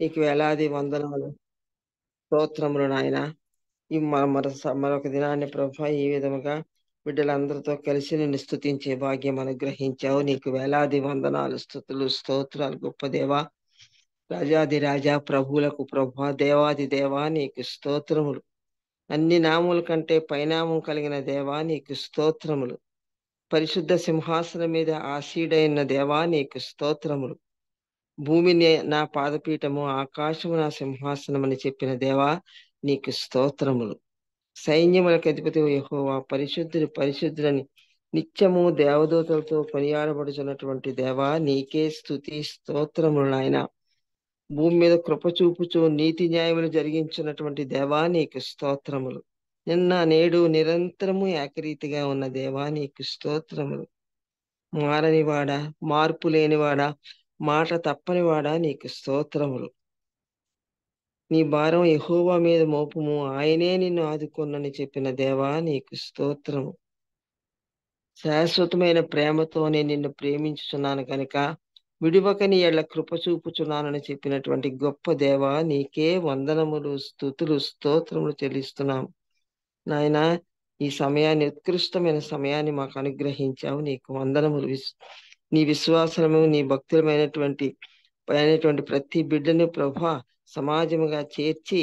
నీకు వేలాది వందనాలు, స్తోత్రములు నాయన. ఈ మరొక దినాన్ని ప్రభా ఈ విధముగా బిడ్డలందరితో కలిసి నిన్ను స్తుతించే భాగ్యం అనుగ్రహించావు. నీకు వేలాది వందనాలు, స్తుతులు, స్తోత్రాలు. గొప్ప దేవా, రాజాది రాజా, ప్రభువులకు ప్రభా, దేవాది దేవా, నీకు స్తోత్రములు. అన్ని నామముల కంటే పైనామం కలిగిన దేవా, నీకు స్తోత్రములు. పరిశుద్ధ సింహాసనం మీద ఆసీడైన దేవా, నీకు స్తోత్రములు. భూమిని నా పాదపీఠము, ఆకాశము నా సింహాసనం అని చెప్పిన దేవా, నీకు స్తోత్రములు. సైన్యములకు అధిపతి యెహోవా, పరిశుద్ధుడు పరిశుద్ధులని నిత్యము దేవదూతలతో కొనియాడబడుచున్నటువంటి దేవా, నీకే స్తుతి స్తోత్రములు నాయన. భూమి మీద కృప చూపుచు నీతి న్యాయములు జరిగించున్నటువంటి దేవా, నీకు స్తోత్రములు. నిన్న నేడు నిరంతరము ఏకరీతిగా ఉన్న దేవా, నీకు స్తోత్రములు. మారనివాడా, మార్పు లేనివాడా, మాట తప్పనివాడా, నీకు స్తోత్రములు. నీ భారం యెహోవా మీద మోపుము, ఆయనే నిన్ను ఆదుకొనని చెప్పిన దేవా, నీకు స్తోత్రము. శాశ్వతమైన ప్రేమతో నేను నిన్ను ప్రేమించుచున్నాను కనుక విడివక నీ ఎడల కృప చూపుచున్నానని చెప్పినటువంటి గొప్ప దేవా, నీకే వందనములు, స్తుతులు, స్తోత్రములు చెల్లిస్తున్నాం. నాయనా, ఈ సమయాన్ని, ఉత్కృష్టమైన సమయాన్ని మాకు అనుగ్రహించావు. నీకు వందనములు. నీ విశ్వాసము, నీ భక్తులమైనటువంటి ప్రతి బిడ్డని ప్రభా సమాజముగా చేర్చి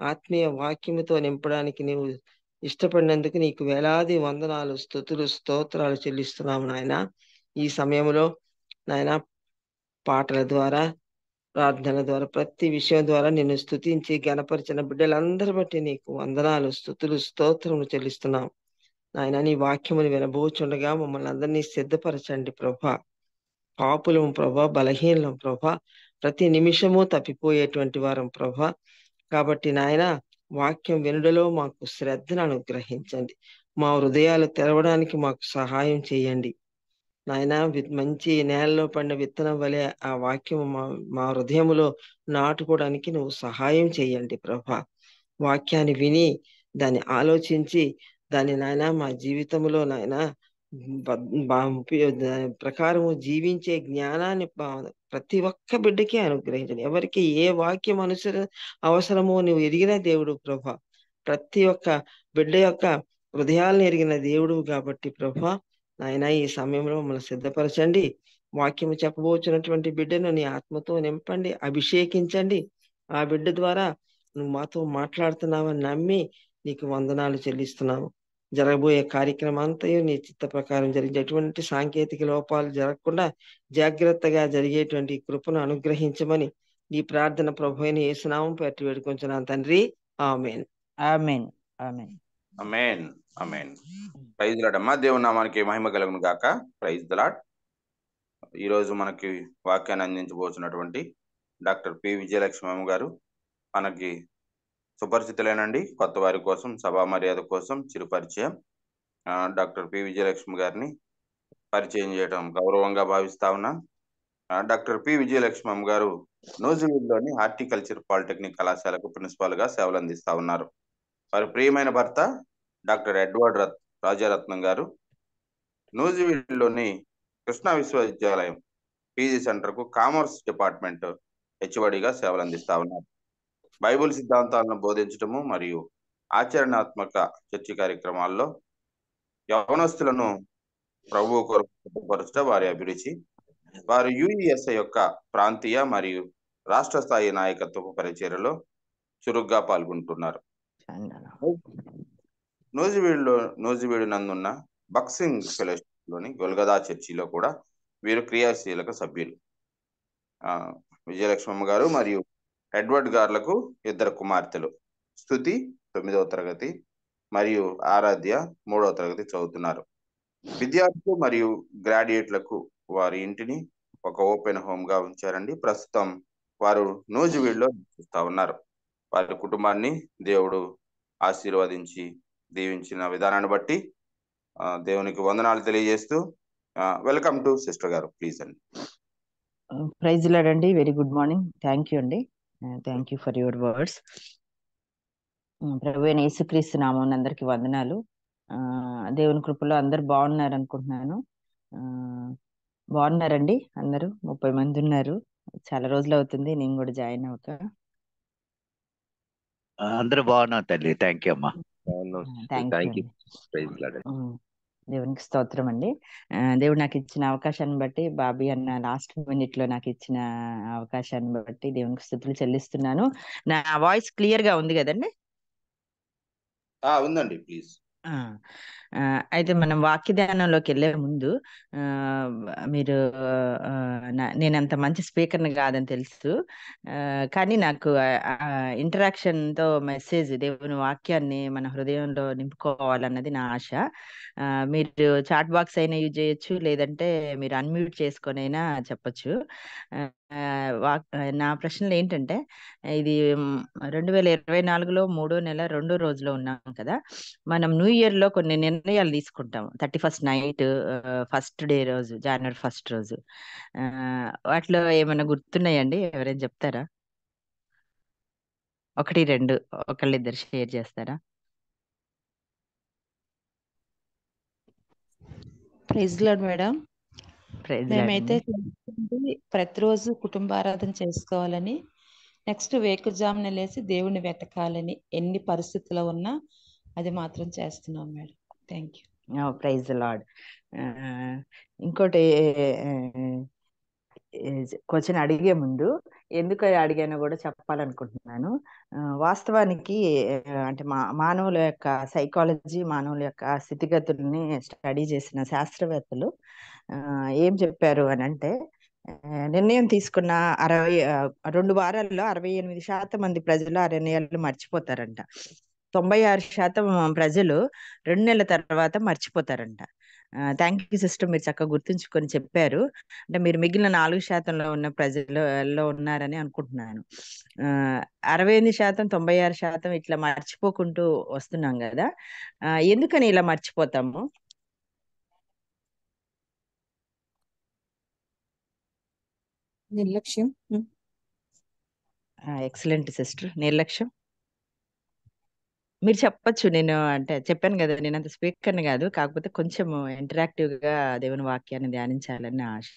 ఆత్మీయ వాక్యముతో నింపడానికి నీవు ఇష్టపడినందుకు నీకు వేలాది వందనాలు, స్తుతులు, స్తోత్రాలు చెల్లిస్తున్నాము నాయన. ఈ సమయంలో నాయన పాటల ద్వారా, ప్రార్థన ద్వారా, ప్రతి విషయం ద్వారా నిన్ను స్తుతించి గణపరిచిన బిడ్డలందరి బట్టి నీకు వందనాలు, స్తుతులు, స్తోత్రములు చెల్లిస్తున్నాం నాయన. నీ వాక్యమును వినబోచుండగా మమ్మల్ని అందరినీ సిద్ధపరచండి ప్రభా. పాపులం ప్రభా, బలహీనం ప్రభా, ప్రతి నిమిషము తప్పిపోయేటువంటి వారం ప్రభా. కాబట్టి నాయన, వాక్యం వినుటలో మాకు శ్రద్ధను అనుగ్రహించండి. మా హృదయాలు తెరవడానికి మాకు సహాయం చేయండి నాయన. మంచి నేలలో పడిన విత్తనం వలె ఆ వాక్యం మా హృదయములో నాటుకోవడానికి నువ్వు సహాయం చేయండి ప్రభా. వాక్యాన్ని విని దాన్ని ఆలోచించి దాన్ని నాయన మా జీవితంలో నాయన దాని ప్రకారము జీవించే జ్ఞానాన్ని ప్రతి ఒక్క బిడ్డకి అనుగ్రహించండి. ఎవరికి ఏ వాక్యం అవసరమో నువ్వు ఎరిగిన దేవుడు ప్రభా. ప్రతి ఒక్క బిడ్డ యొక్క హృదయాలను ఎరిగిన దేవుడు కాబట్టి ప్రభా నాయన, ఈ సమయంలో మమ్మల్ని సిద్ధపరచండి. వాక్యము చెప్పబోచున్నటువంటి బిడ్డను నీ ఆత్మతో నింపండి, అభిషేకించండి. ఆ బిడ్డ ద్వారా నువ్వు మాతో మాట్లాడుతున్నావని నమ్మి నీకు వందనాలు చెల్లిస్తున్నాము. జరగబోయే కార్యక్రమం అంతయు నీ చిత్త ప్రకారం జరిగేటువంటి సాంకేతిక లోపాలు జరగకుండా జాగ్రత్తగా జరిగేటువంటి కృపను అనుగ్రహించమని ఈ ప్రార్థన ప్రభువైన యేసునామం పెట్టి వేడుకొంచున్నాను తండ్రి. ఆమేన్. ఆమేన్. ఆమేన్. ఆమేన్. ఆమేన్. Praise the lord. అమ్మా, దేవుని నామానికి మహిమ కలుగును గాక. Praise the lord. ఈరోజు మనకి వాక్యాన్ని అందించబోతున్నటువంటి డాక్టర్ పి విజయలక్ష్మి అమ్మ గారు మనకి సుపరిచితులేనండి. కొత్త వారి కోసం, సభా మర్యాద కోసం చిరు పరిచయం. డాక్టర్ పి విజయలక్ష్మి గారిని పరిచయం చేయడం గౌరవంగా భావిస్తా ఉన్నా. డాక్టర్ పి విజయలక్ష్మి అమ్మ గారు నూజివీడ్లోని హార్టికల్చర్ పాలిటెక్నిక్ కళాశాలకు ప్రిన్సిపాల్ గా సేవలు అందిస్తా ఉన్నారు. వారి ప్రియమైన భర్త డాక్టర్ ఎడ్వర్డ్ రాజారత్నం గారు నూజివీడ్లోని కృష్ణా విశ్వవిద్యాలయం పీజీ సెంటర్ కు కామర్స్ డిపార్ట్మెంట్ హెచ్ఓడిగా సేవలు అందిస్తా ఉన్నారు. బైబిల్ సిద్ధాంతాలను బోధించడము మరియు ఆచరణాత్మక చర్చి కార్యక్రమాల్లో యవనస్తులను ప్రభువు కొరకు సిద్ధపరచడం వారి అభిరుచి. వారు యుఈఎస్ఐ యొక్క ప్రాంతీయ మరియు రాష్ట్ర స్థాయి నాయకత్వ పరిచర్యలో చురుగ్గా పాల్గొంటున్నారు. నూజివీడు నందున్న బక్సింగ్ ఫెలోషిప్ లోని గొల్గదా చర్చిలో కూడా వీరు క్రియాశీలక సభ్యులు. విజయలక్ష్మమ్మ గారు మరియు ఎడ్వర్డ్ గార్లకు 2 కుమార్తెలు. స్తుతి 9వ తరగతి మరియు ఆరాధ్య 3వ తరగతి చదువుతున్నారు. విద్యార్థులు మరియు గ్రాడ్యుయేట్లకు వారి ఇంటిని ఒక ఓపెన్ హోమ్ గా ఉంచారండి. ప్రస్తుతం వారు నూజివీడులో నివసిస్తా ఉన్నారు. వారి కుటుంబాన్ని దేవుడు ఆశీర్వదించి దీవించిన విధానాన్ని బట్టి దేవునికి వందనాలు తెలియజేస్తూ వెల్కమ్ టు సిస్టర్ గారు, ప్లీజ్ అండి. ప్రైజ్ ది లార్డ్ అండి. Very good morning. Thank you అండి. Thank you for your words. ప్రభు అయిన యేసుక్రీస్తు నామమున అందరికి వందనాలు. దేవుని కృపలో అందరు బాగున్నారు అనుకుంటున్నాను. బాగున్నారండి అందరూ? 30 మంది ఉన్నారు. చాలా రోజులు అవుతుంది నేను కూడా జాయిన్ అవ్వక. అందరూ బాగున్నాం తల్లి. థ్యాంక్ యూ అమ్మా. Thank you thank you. అండి. Praise lord. దేవునికి స్తోత్రం అండి. దేవుడు నాకు ఇచ్చిన అవకాశాన్ని బట్టి, బాబీ అన్న లాస్ట్ మినిట్ లో నాకు ఇచ్చిన అవకాశాన్ని బట్టి దేవునికి స్తుతులు చెల్లిస్తున్నాను. నా వాయిస్ క్లియర్ గా ఉంది కదండి? ఉందండి, ప్లీజ్. ఆ, అయితే మనం వాక్య ధ్యానంలోకి వెళ్ళే ముందు ఆ, మీరు నేనంత మంచి స్పీకర్ని కాదని తెలుసు, కానీ నాకు ఇంటరాక్షన్ తో మెసేజ్ దేవుని వాక్యాన్ని మన హృదయంలో నింపుకోవాలన్నది నా ఆశ. మీరు చాట్ బాక్స్ అయినా యూజ్ చేయొచ్చు, లేదంటే మీరు అన్మ్యూట్ చేసుకొని అయినా చెప్పచ్చు. నా ప్రశ్నలు ఏంటంటే, ఇది 2024లో 3వ నెల 2వ రోజులో ఉన్నాం కదా. మనం న్యూ ఇయర్ లో కొన్ని నిర్ణయాలు తీసుకుంటాం. 31st నైట్, ఫస్ట్ డే రోజు, జనవరి 1st రోజు. వాటిలో ఏమైనా గుర్తున్నాయండి? ఎవరైనా చెప్తారా? 1, 2 ఒకళ్ళిద్దరు షేర్ చేస్తారా? Praise lord madam. ప్రైజ్ మేమైతే లార్డ్. ప్రతిరోజు కుటుంబారాధన చేసుకోవాలని, నెక్స్ట్ వేకుజామున లేసి దేవుణ్ణి వెతకాలని, ఎన్ని పరిస్థితుల్లో ఉన్నా అది మాత్రం చేస్తున్నాం madam. Thank you. Praise lord. ఇంకోటి క్వశ్చన్ అడిగే ముందు ఎందుకు అడిగానో కూడా చెప్పాలనుకుంటున్నాను. వాస్తవానికి అంటే మానవుల యొక్క సైకాలజీ, మానవుల యొక్క స్థితిగతుల్ని స్టడీ చేసిన శాస్త్రవేత్తలు ఏం చెప్పారు అని అంటే, నిర్ణయం తీసుకున్న 2 వారాల్లో 68% మంది ప్రజలు ఆ నిర్ణయాలు మర్చిపోతారంట. 96% ప్రజలు 2 నెలల తర్వాత మర్చిపోతారంట. థ్యాంక్ యూ సిస్టర్, మీరు చక్కగా గుర్తుంచుకొని చెప్పారు. అంటే మీరు మిగిలిన 4% ఉన్న ప్రజలలో ఉన్నారని అనుకుంటున్నాను. 68%, 96% ఇట్లా మర్చిపోకుంటూ వస్తున్నాం కదా. ఎందుకని ఇలా మర్చిపోతాము? నిర్లక్ష్యం. Excellent sister. నిర్లక్ష్యం మీరు చెప్పచ్చు. నేను అంటే చెప్పాను కదా, నేను అంత స్పీకర్ని కాదు, కాకపోతే కొంచెం ఇంటరాక్టివ్ గా దేవుని వాక్యాన్ని ధ్యానించాలని ఆశ.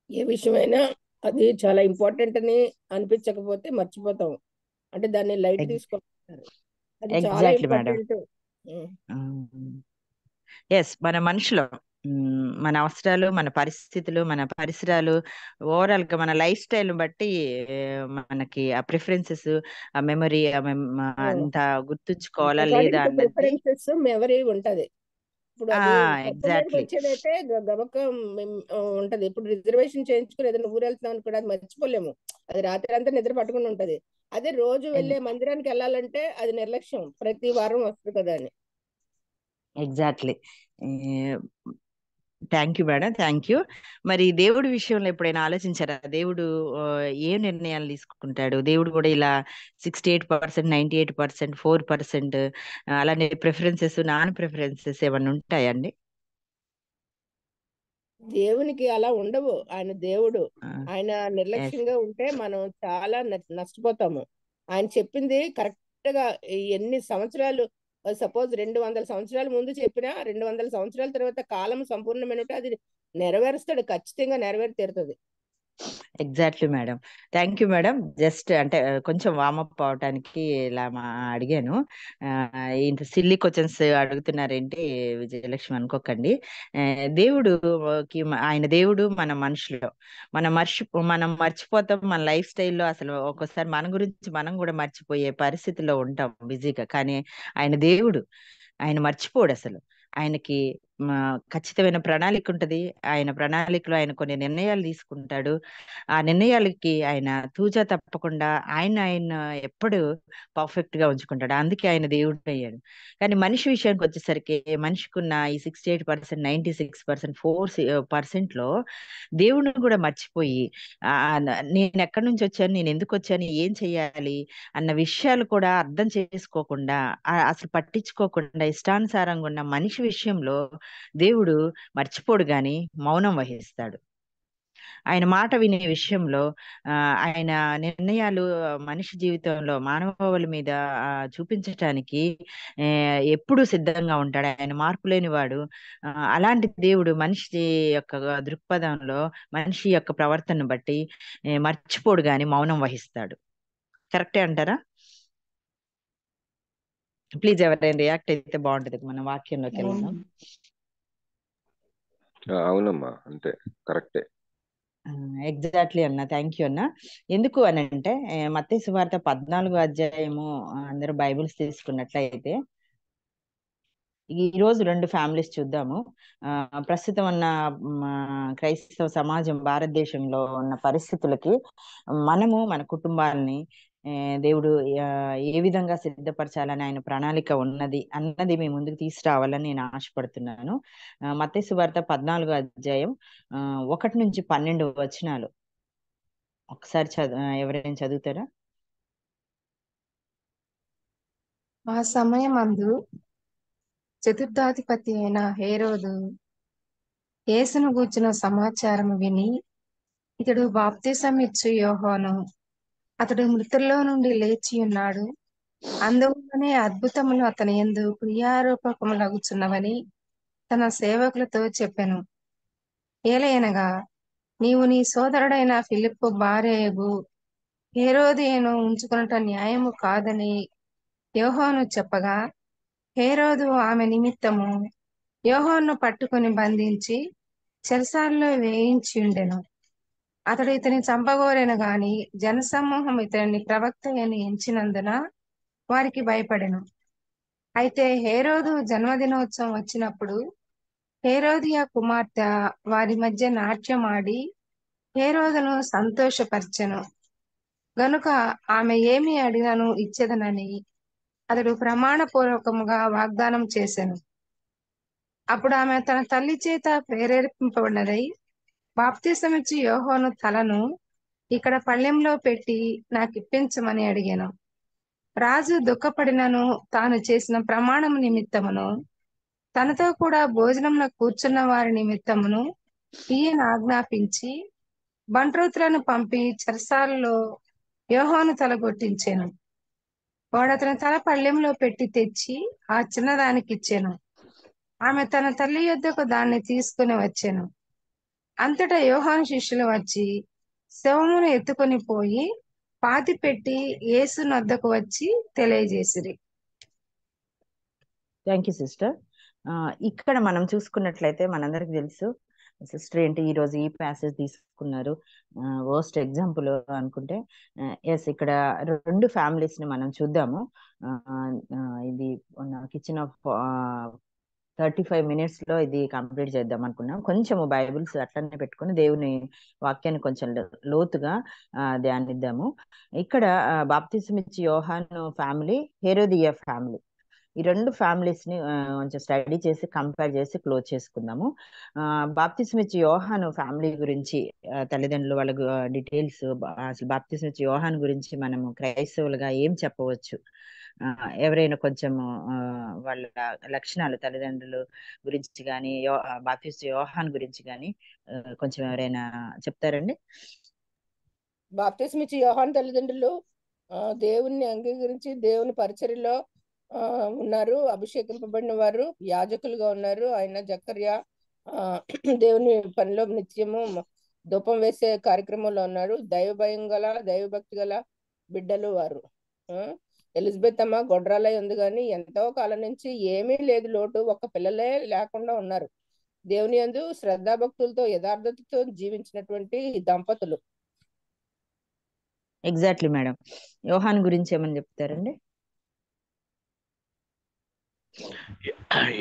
ఏ విషయమైనా అది చాలా ఇంపార్టెంట్ అని అనిపించకపోతే మర్చిపోతాం. అంటే దాన్ని లైట్ తీసుకుంటారు. అది చాలా ఎగ్జాక్ట్లీ మేడం. ఇంపార్టెంట్. ఎస్, మన మనుషులు, మన అవసరాలు, మన పరిస్థితులు, మన పరిసరాలు, ఓవరాల్ గా మన లైఫ్ స్టైల్ బట్టి మనకి ఆ ప్రిఫరెన్సెస్, ఆ మెమరీ అంతా గుర్తుంచుకోవాలా లేదా అన్నది ప్రిఫరెన్సెస్ మెమరీ ఉంటది. ఇప్పుడు అది ఎగ్జాక్ట్లీ వచ్చేదైతే గబకం ఉంటది. ఇప్పుడు రిజర్వేషన్ చేయించుకుని ఏదైనా ఊరు వెళ్తున్నాం కూడా అది మర్చిపోలేము. అది రాత్రి అంతా నిద్ర పట్టుకుని ఉంటది. అదే రోజు వెళ్ళే మందిరానికి వెళ్ళాలంటే అది నిర్లక్ష్యం, ప్రతి వారం వస్తుంది కదా అని. Exactly. Thank you madam, thank you. మరి దేవుడి విషయంలో ఎప్పుడైనా ఆలోచించారా? దేవుడు ఏ నిర్ణయాలు తీసుకుంటాడు? దేవుడు కూడా ఇలా 68%, 98%, 4%, అలానే ప్రిఫరెన్సెస్, నాన్ ప్రిఫరెన్సెస్ ఏమన్నా ఉంటాయండి? దేవునికి అలా ఉండవు. ఆయన దేవుడు. ఆయన నిర్లక్ష్యంగా ఉంటే మనం చాలా నష్టపోతాము. ఆయన చెప్పింది కరెక్ట్ గా ఎన్ని సంవత్సరాలు, సపోజ్ 200 సంవత్సరాల ముందు చెప్పినా 200 సంవత్సరాల తర్వాత కాలం సంపూర్ణమైన అది నెరవేరుస్తాడు. ఖచ్చితంగా నెరవేరి తీరుతుంది. Exactly madam. Thank you madam. Just అంటే కొంచెం వామప్ అవటానికి ఇలా అడిగాను. ఇంత సిల్లీ క్వశ్చన్స్ అడుగుతున్నారేంటి విజయలక్ష్మి అనుకోకండి. దేవుడుకి ఆయన దేవుడు, మన మనుషులు మనం మర్చిపోతాం. మన లైఫ్ స్టైల్లో అసలు ఒక్కోసారి మన గురించి మనం కూడా మర్చిపోయే పరిస్థితిలో ఉంటాం బిజీగా. కానీ ఆయన దేవుడు, ఆయన మర్చిపోడు అసలు. ఆయనకి ఖచ్చితమైన ప్రణాళిక ఉంటది. ఆయన ప్రణాళికలో ఆయన కొన్ని నిర్ణయాలు తీసుకుంటాడు. ఆ నిర్ణయాలకి ఆయన తూచా తప్పకుండా ఆయన ఎప్పుడు పర్ఫెక్ట్ గా ఉంచుకుంటాడు. అందుకే ఆయన దేవుడు అయ్యాడు. కానీ మనిషి విషయానికి వచ్చేసరికి మనిషికున్న ఈ 68%, 96%, 4% లో దేవుడిని కూడా మర్చిపోయి నేను ఎక్కడి నుంచి వచ్చాను, నేను ఎందుకు వచ్చాను, ఏం చెయ్యాలి అన్న విషయాలు కూడా అర్థం చేసుకోకుండా, అసలు పట్టించుకోకుండా ఇష్టానుసారంగా ఉన్న మనిషి విషయంలో దేవుడు మర్చిపోడు గాని మౌనం వహిస్తాడు. ఆయన మాట వినే విషయంలో ఆయన నిర్ణయాలు మనిషి జీవితంలో మానవాళి మీద చూపించటానికి ఎప్పుడూ సిద్ధంగా ఉంటాడు. ఆయన మార్పు లేనివాడు. అలాంటి దేవుడు మనిషి యొక్క దృక్పథంలో మనిషి యొక్క ప్రవర్తనను బట్టి మర్చిపోడు గాని మౌనం వహిస్తాడు. కరెక్టే అంటారా? ప్లీజ్ ఎవరైనా రియాక్ట్ అయితే బాగుంటది. మన వాక్యంలోకి వెళ్దాం. అవునమ్మా, అంతే, కరెక్టే. ఎగ్జాక్ట్లీ అన్న, థ్యాంక్ యూ అన్న. ఎందుకు అని అంటే మత్తయి సువార్త 14వ అధ్యాయము అందరూ బైబిల్స్ తీసుకున్నట్లయితే ఈ రోజు 2 ఫ్యామిలీస్ చూద్దాము. ప్రస్తుతం ఉన్న క్రైస్తవ సమాజం భారతదేశంలో ఉన్న పరిస్థితులకి మనము మన కుటుంబాలని దేవుడు ఏ విధంగా సిద్ధపరచాలని ఆయన ప్రణాళిక ఉన్నది అన్నది మీ ముందుకు తీసుకురావాలని నేను ఆశపడుతున్నాను. మత్తయి సువార్త 14వ అధ్యాయం 1 నుంచి 12 వచనాలు ఒకసారి ఎవరైనా చదువుతారా? ఆ సమయమందు చతుర్థాధిపతి అయిన హేరోదు యేసును గూర్చిన సమాచారం విని, ఇతడు బాప్తిసమిచ్చు యోహాను, అతడు మృతుల్లో నుండి లేచి ఉన్నాడు, అందువల్లనే అద్భుతములు అతని యందు క్రియారూపకములగుచున్నవని తన సేవకులతో చెప్పెను. ఏలయనగా నీవు నీ సోదరుడైన ఫిలిప్పు భార్యయగు హేరోదియను ఉంచుకొనుట న్యాయము కాదని యోహాను చెప్పగా, హేరోదు ఆమె నిమిత్తము యోహాను పట్టుకుని బంధించి చెరసాలలో వేయించి ఉండెను. అతడు ఇతని చంపగోరెను గాని జనసమూహం ఇతని ప్రవక్త అని ఎంచినందున వారికి భయపడెను. అయితే హేరోదు జన్మదినోత్సవం వచ్చినప్పుడు హేరోదియ కుమార్తె వారి మధ్య నాట్యమాడి హేరోదును సంతోషపరచెను గనుక ఆమె ఏమి అడిగాను ఇచ్చేదనని అతడు ప్రమాణపూర్వకముగా వాగ్దానం చేసెను. అప్పుడు ఆమె తన తల్లి చేత ప్రేరేపింపబడినదై బాప్తిసమిచ్చి యోహాను తలను ఇక్కడ పళ్ళెంలో పెట్టి నాకిప్పించమని అడిగాను. రాజు దుఃఖపడినను తాను చేసిన ప్రమాణం నిమిత్తమును తనతో కూడా భోజనంలో కూర్చున్న వారి నిమిత్తమును ఈయన ఆజ్ఞాపించి బంట్రోతులను పంపి చెరసాలలో యోహాను తల కొట్టించాను. వాడు అతని తల పళ్ళెంలో పెట్టి తెచ్చి ఆ చిన్నదానికి ఇచ్చాను. ఆమె తన తల్లి యొద్దకు దాన్ని తీసుకుని వచ్చాను. అంతటా యోహాను శిష్యులు వచ్చి శవమును ఎత్తుకొని పోయి పాతి పెట్టి యేసు వద్దకు వచ్చి తెలియజేసిరి. Thank you sister. ఇక్కడ మనం చూసుకున్నట్లయితే మనందరికి తెలుసు సిస్టర్ ఏంటి ఈ రోజు ఈ ప్యాసేజ్ తీసుకున్నారు వర్స్ట్ ఎగ్జాంపుల్ అనుకుంటే. ఎస్, ఇక్కడ 2 ఫ్యామిలీస్ ని మనం చూద్దాము. ఇది నాకు ఇచ్చిన 35 minutes లో ఇది కంప్లీట్ చేద్దాం అనుకున్నాం. కొంచెం బైబిల్స్ అట్లనే పెట్టుకుని దేవుని వాక్యాన్ని కొంచెం లోతుగా ధ్యానిద్దాము. ఇక్కడ బాప్తిసమిచ్చి యోహాను ఫ్యామిలీ, హేరోదియ ఫ్యామిలీ, ఈ 2 ఫ్యామిలీస్ ని కొంచెం స్టడీ చేసి కంపేర్ చేసి క్లోజ్ చేసుకుందాము. బాప్తిసమిచ్చి యోహాను ఫ్యామిలీ గురించి తల్లిదండ్రులు వాళ్ళ డీటెయిల్స్, అసలు బాప్తిసమిచ్చి యోహాను గురించి మనము క్రైస్తవులుగా ఏం చెప్పవచ్చు, ఎవరైనా కొంచెం వాళ్ళ లక్షణాలు తల్లిదండ్రులు గురించి కానీ బాప్తిస్మ యోహాను గురించి కానీ కొంచెం ఎవరైనా చెప్తారండి? బాప్తిస్మిచ్చి యోహాను తల్లిదండ్రులు దేవుణ్ణి అంగీకరించి దేవుని పరిచర్యలో ఉన్నారు, అభిషేకింపబడిన వారు, యాజకులుగా ఉన్నారు. ఆయన జకర్యా దేవుని పనిలో నిత్యము ధూపం వేసే కార్యక్రమంలో ఉన్నారు. దైవభయం గల దైవభక్తి గల బిడ్డలు వారు. ఎలిజబెత్ అమ్మ గొడ్రాలై ఉంది కానీ ఎంతో కాలం నుంచి ఏమీ లేదు లోటు, ఒక్క పిల్లలే లేకుండా ఉన్నారు. దేవుని యందు శ్రద్ధాభక్తులతో యథార్థతతో జీవించినటువంటి దంపతులు. Exactly madam. యోహాన్ గురించి ఏమని చెప్తారండి?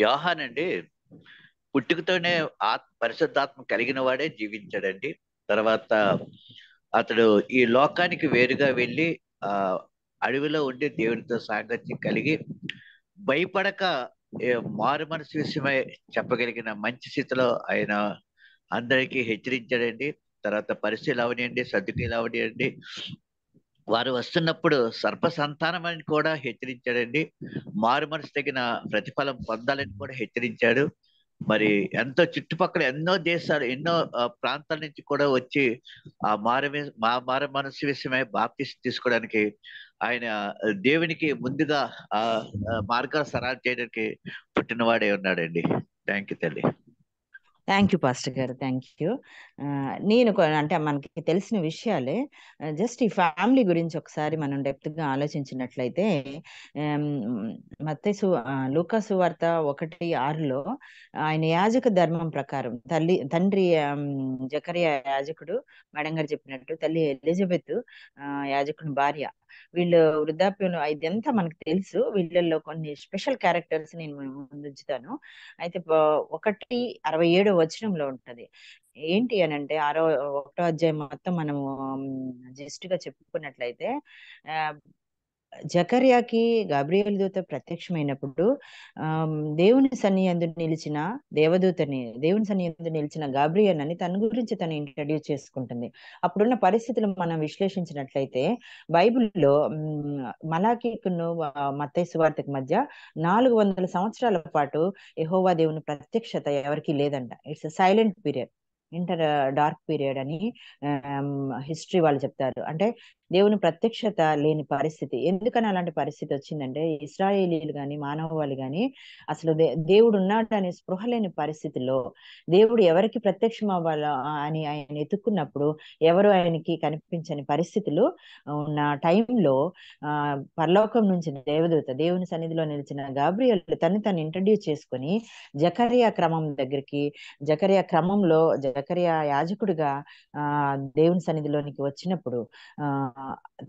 యోహాన్ అండి పుట్టుకతోనే పరిశుద్ధాత్మ కలిగిన వాడే జీవించాడండి. తర్వాత అతడు ఈ లోకానికి వేరుగా వెళ్ళి అడవిలో ఉండి దేవునితో సాంగత్యం కలిగి భయపడక మారు మనసు విషయమై చెప్పగలిగిన మంచి స్థితిలో ఆయన అందరికీ హెచ్చరించాడండి. తర్వాత పరిస్థితులు అవనియండి, సర్దుకీలు అవనియండి, వారు వస్తున్నప్పుడు సర్ప సంతానం అని కూడా హెచ్చరించాడండి. మారు మనసు తగిన ప్రతిఫలం పొందాలని కూడా హెచ్చరించాడు. మరి ఎంతో చుట్టుపక్కల ఎన్నో దేశాలు, ఎన్నో ప్రాంతాల నుంచి కూడా వచ్చి ఆ మారు మనసు విషయమై బాప్తిసం తీసుకోవడానికి ఆయన దేవునికి ముందుగా ఆ మార్గాలు సరాలు చేయడానికి పుట్టినవాడే ఉన్నాడండి. థ్యాంక్ యూ తల్లి. థ్యాంక్ యూ పాస్టర్ గారు, థ్యాంక్ యూ. నేను అంటే మనకి తెలిసిన విషయాలే, జస్ట్ ఈ ఫ్యామిలీ గురించి ఒకసారి మనం డెప్త్గా ఆలోచించినట్లయితే, మత్తయి లూకాసు వార్త 1:6లో ఆయన యాజక ధర్మం ప్రకారం తండ్రి జకరియా యాజకుడు, మేడం గారు చెప్పినట్టు తల్లి ఎలిజబెత్ యాజకుని భార్య, వీళ్ళు వృద్ధాప్యంలో, ఇదంతా మనకు తెలుసు. వీళ్ళల్లో కొన్ని స్పెషల్ క్యారెక్టర్స్ నేను ముందుంచుతాను. అయితే 1:67 వచనంలో ఉంటది. ఏంటి అని అంటే 1వ అధ్యాయం మొత్తం మనము జస్ట్ గా చెప్పుకున్నట్లయితే, జకర్యాకి గాబ్రియేల్ దూత ప్రత్యక్షమైనప్పుడు దేవుని సన్నియందు నిలిచిన దేవుని సన్నియందు నిలిచిన గాబ్రియల్ అని తన గురించి తను ఇంట్రడ్యూస్ చేసుకుంటుంది. అప్పుడున్న పరిస్థితులు మనం విశ్లేషించినట్లయితే బైబిల్లో మలాకీకును మత్తయి సువార్తకు మధ్య 400 సంవత్సరాల పాటు యెహోవా దేవుని ప్రత్యక్షత ఎవరికి లేదంట. It's silent period, dark period అని హిస్టరీ వాళ్ళు చెప్తారు. అంటే దేవుని ప్రత్యక్షత లేని పరిస్థితి. ఎందుకని అలాంటి పరిస్థితి వచ్చిందంటే, ఇశ్రాయేలీలు కానీ మానవాళి కానీ అసలు దేవుడు ఉన్నాడు అనే స్పృహ లేని పరిస్థితిలో, దేవుడు ఎవరికి ప్రత్యక్షం అవ్వాలో అని ఆయన ఎత్తుక్కున్నప్పుడు ఎవరు ఆయనకి కనిపించని పరిస్థితులు ఉన్న టైంలో పరలోకం నుంచి దేవదూత దేవుని సన్నిధిలో నిలిచిన గాబ్రియల్ తను ఇంట్రడ్యూస్ చేసుకొని జకర్యా క్రమంలో జకర్యా యాజకుడిగా దేవుని సన్నిధిలోనికి వచ్చినప్పుడు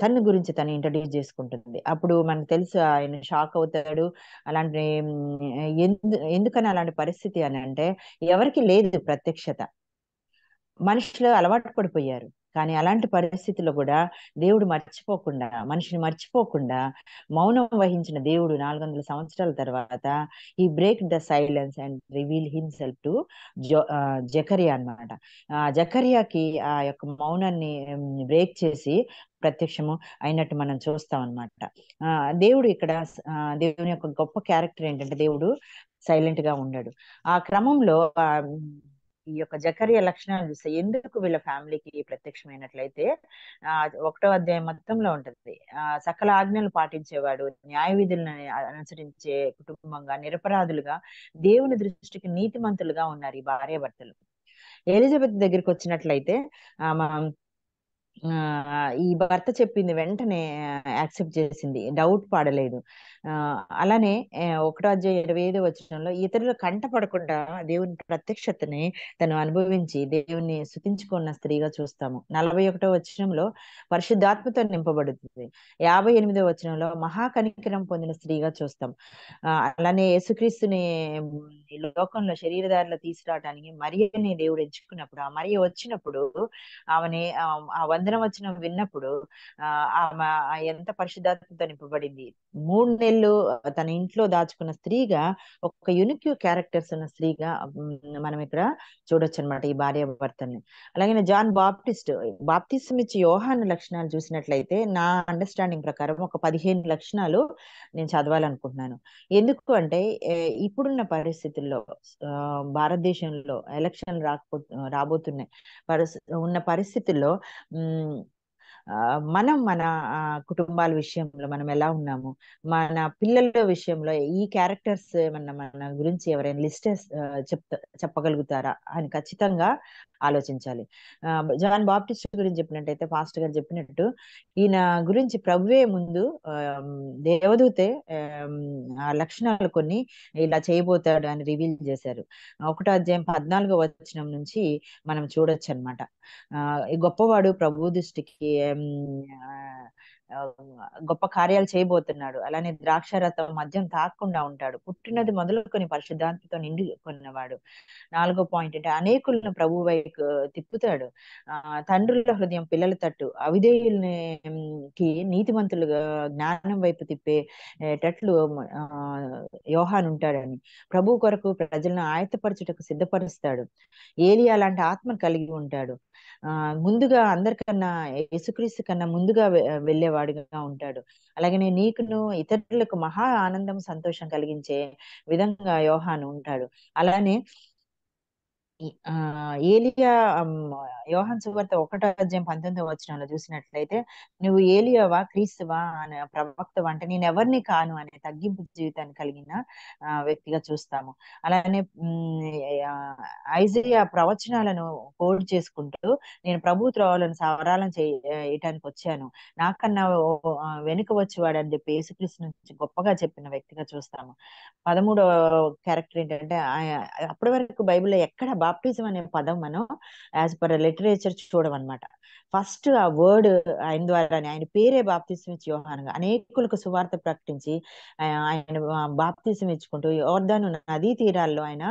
తన గురించి తను ఇంట్రడ్యూస్ చేసుకుంటుంది. అప్పుడు మనకు తెలుసు ఆయన షాక్ అవుతాడు. అలాంటి ఎందుకని అలాంటి పరిస్థితి అని అంటే, ఎవరికి లేదు ప్రత్యక్షత, మనుషులు అలవాటు పడిపోయారు. కానీ అలాంటి పరిస్థితుల్లో కూడా దేవుడు మనిషిని మర్చిపోకుండా మౌనం వహించిన దేవుడు 400 సంవత్సరాల తర్వాత ఈ break the silence and reveal himself to Zechariah అన్నమాట. జకరియాకి ఆ యొక్క మౌనాన్ని బ్రేక్ చేసి ప్రత్యక్షము అయినట్టు మనం చూస్తాం అన్నమాట. దేవుడు ఇక్కడ దేవుని యొక్క గొప్ప క్యారెక్టర్ ఏంటంటే, దేవుడు సైలెంట్ గా ఉన్నాడు. ఆ క్రమంలో ఈ యొక్క జకర్యా లక్షణాలు చూస్తే ఎందుకు వీళ్ళ ఫ్యామిలీకి ప్రత్యక్షమైనట్లయితే 1వ అధ్యాయం మొత్తంలో ఉంటది. సకల ఆజ్ఞలు పాటించేవాడు, న్యాయ విధులను అనుసరించే కుటుంబంగా, నిరపరాధులుగా, దేవుని దృష్టికి నీతిమంతులుగా ఉన్నారు ఈ భార్యాభర్తలు. ఎలిజబెత్ దగ్గరికి వచ్చినట్లయితే ఈ భర్త చెప్పింది వెంటనే యాక్సెప్ట్ చేసింది, డౌట్ పడలేదు. అలానే 1వ అధ్యాయం 25వ వచనంలో ఇతరులు కంటపడకుండా దేవుని ప్రత్యక్షతని తను అనుభవించి దేవుని స్తుతించుకున్న స్త్రీగా చూస్తాము. 41వ వచనంలో పరిశుద్ధాత్మతో నింపబడుతుంది. 58వ వచనంలో మహాకనికరం పొందిన స్త్రీగా చూస్తాం. అలానే యేసుక్రీస్తుని ఈ లోకంలో శరీరధారిలో తీసుకురావడానికి మరియని దేవుడు ఎంచుకున్నప్పుడు, ఆ మరియ వచ్చినప్పుడు ఆమెని ఆ వందన వచనం విన్నప్పుడు ఆమె ఎంత పరిశుద్ధాత్మతో నింపబడింది. 3 నెలలు తన ఇంట్లో దాచుకున్న స్త్రీగా, ఒక యూనిక్ క్యారెక్టర్స్ ఉన్న స్త్రీగా మనం ఇక్కడ చూడొచ్చు అనమాట ఈ భార్యాభర్తల్ని. అలాగే జాన్ బాప్తిసం ఇచ్చి యోహాను లక్షణాలు చూసినట్లయితే నా అండర్స్టాండింగ్ ప్రకారం ఒక 15 లక్షణాలు నేను చదవాలనుకుంటున్నాను. ఎందుకు అంటే ఇప్పుడున్న పరిస్థితుల్లో భారతదేశంలో ఎలక్షన్లు రాబోతున్నాయి ఉన్న పరిస్థితుల్లో మనం మన కుటుంబాల విషయంలో మనం ఎలా ఉన్నాము, మన పిల్లల విషయంలో ఈ క్యారెక్టర్స్ ఏమన్నా మన గురించి ఎవరైనా లిస్ట్ చెప్పగలుగుతారా అని ఖచ్చితంగా ఆలోచించాలి. జాన్ బాప్టిస్ట్ గురించి చెప్పినట్టయితే పాస్టర్ గారు చెప్పినట్టు ఈయన గురించి ప్రభువే ముందు దేవదూతే ఆ లక్షణాలు కొన్ని ఇలా చేయబోతాడు అని రివీల్ చేశారు. 1వ అధ్యాయం 14వ వచనం నుంచి మనం చూడొచ్చు అనమాట. ఈ గొప్పవాడు ప్రభు దృష్టికి గొప్ప కార్యాలు చేయబోతున్నాడు. అలానే ద్రాక్షరథం మద్యం తాకుండా ఉంటాడు. పుట్టినది మొదలుకొని పరిశుద్ధాత్మతో నిండి కొన్నవాడు. 4వ పాయింట్ అంటే అనేకులను ప్రభు వైపు తిప్పుతాడు. తండ్రుల హృదయం పిల్లల తట్టు, అవిధేయులకి నీతిమంతులుగా జ్ఞానం వైపు తిప్పేటట్లు యోహాను ఉంటాడని, ప్రభు కొరకు ప్రజలను ఆయత్తపరచుటకు సిద్ధపరుస్తాడు. ఏలియా లాంటి ఆత్మ కలిగి ఉంటాడు. ముందుగా అందరికన్నా యేసుక్రీస్తు కన్నా ముందుగా వెళ్ళేవాడిగా ఉంటాడు. అలాగనే నీకును ఇతరులకు మహా ఆనందం సంతోషం కలిగించే విధంగా యోహాను ఉంటాడు. అలానే ఏలియా యోహాను సువార్త 1:19 చూసినట్లయితే, నువ్వు ఏలియావా క్రీస్తువా అనే ప్రవక్తవా అంటే నేను ఎవరిని కాను అనే తగ్గింపు జీవితాన్ని కలిగిన వ్యక్తిగా చూస్తాము. అలానే ఐజయా ప్రవచనాలను కోడ్ చేసుకుంటూ నేను ప్రభు త్రోవలను సవరాలను చేయటానికి వచ్చాను, నాకన్నా వెనుక వచ్చేవాడు అని చెప్పి యేసుక్రీస్తు నుంచి గొప్పగా చెప్పిన వ్యక్తిగా చూస్తాము. 13వ క్యారెక్టర్ ఏంటంటే, అప్పటి వరకు బైబిల్లో ఎక్కడ బాప్టిజం అనే పదం మనం యాజ్ పర్ లిటరేచర్ చూడమన్నమాట. ఫస్ట్ ఆ వర్డ్ ఆయన ద్వారానే, ఆయన పేరే బాప్తిసం ఇచ్చి యోహానుగా అనేకులకు సువార్త ప్రకటించి ఆయన బాప్తిసం ఇచ్చుకుంటూ యోర్దాను నదీ తీరాల్లో ఆయన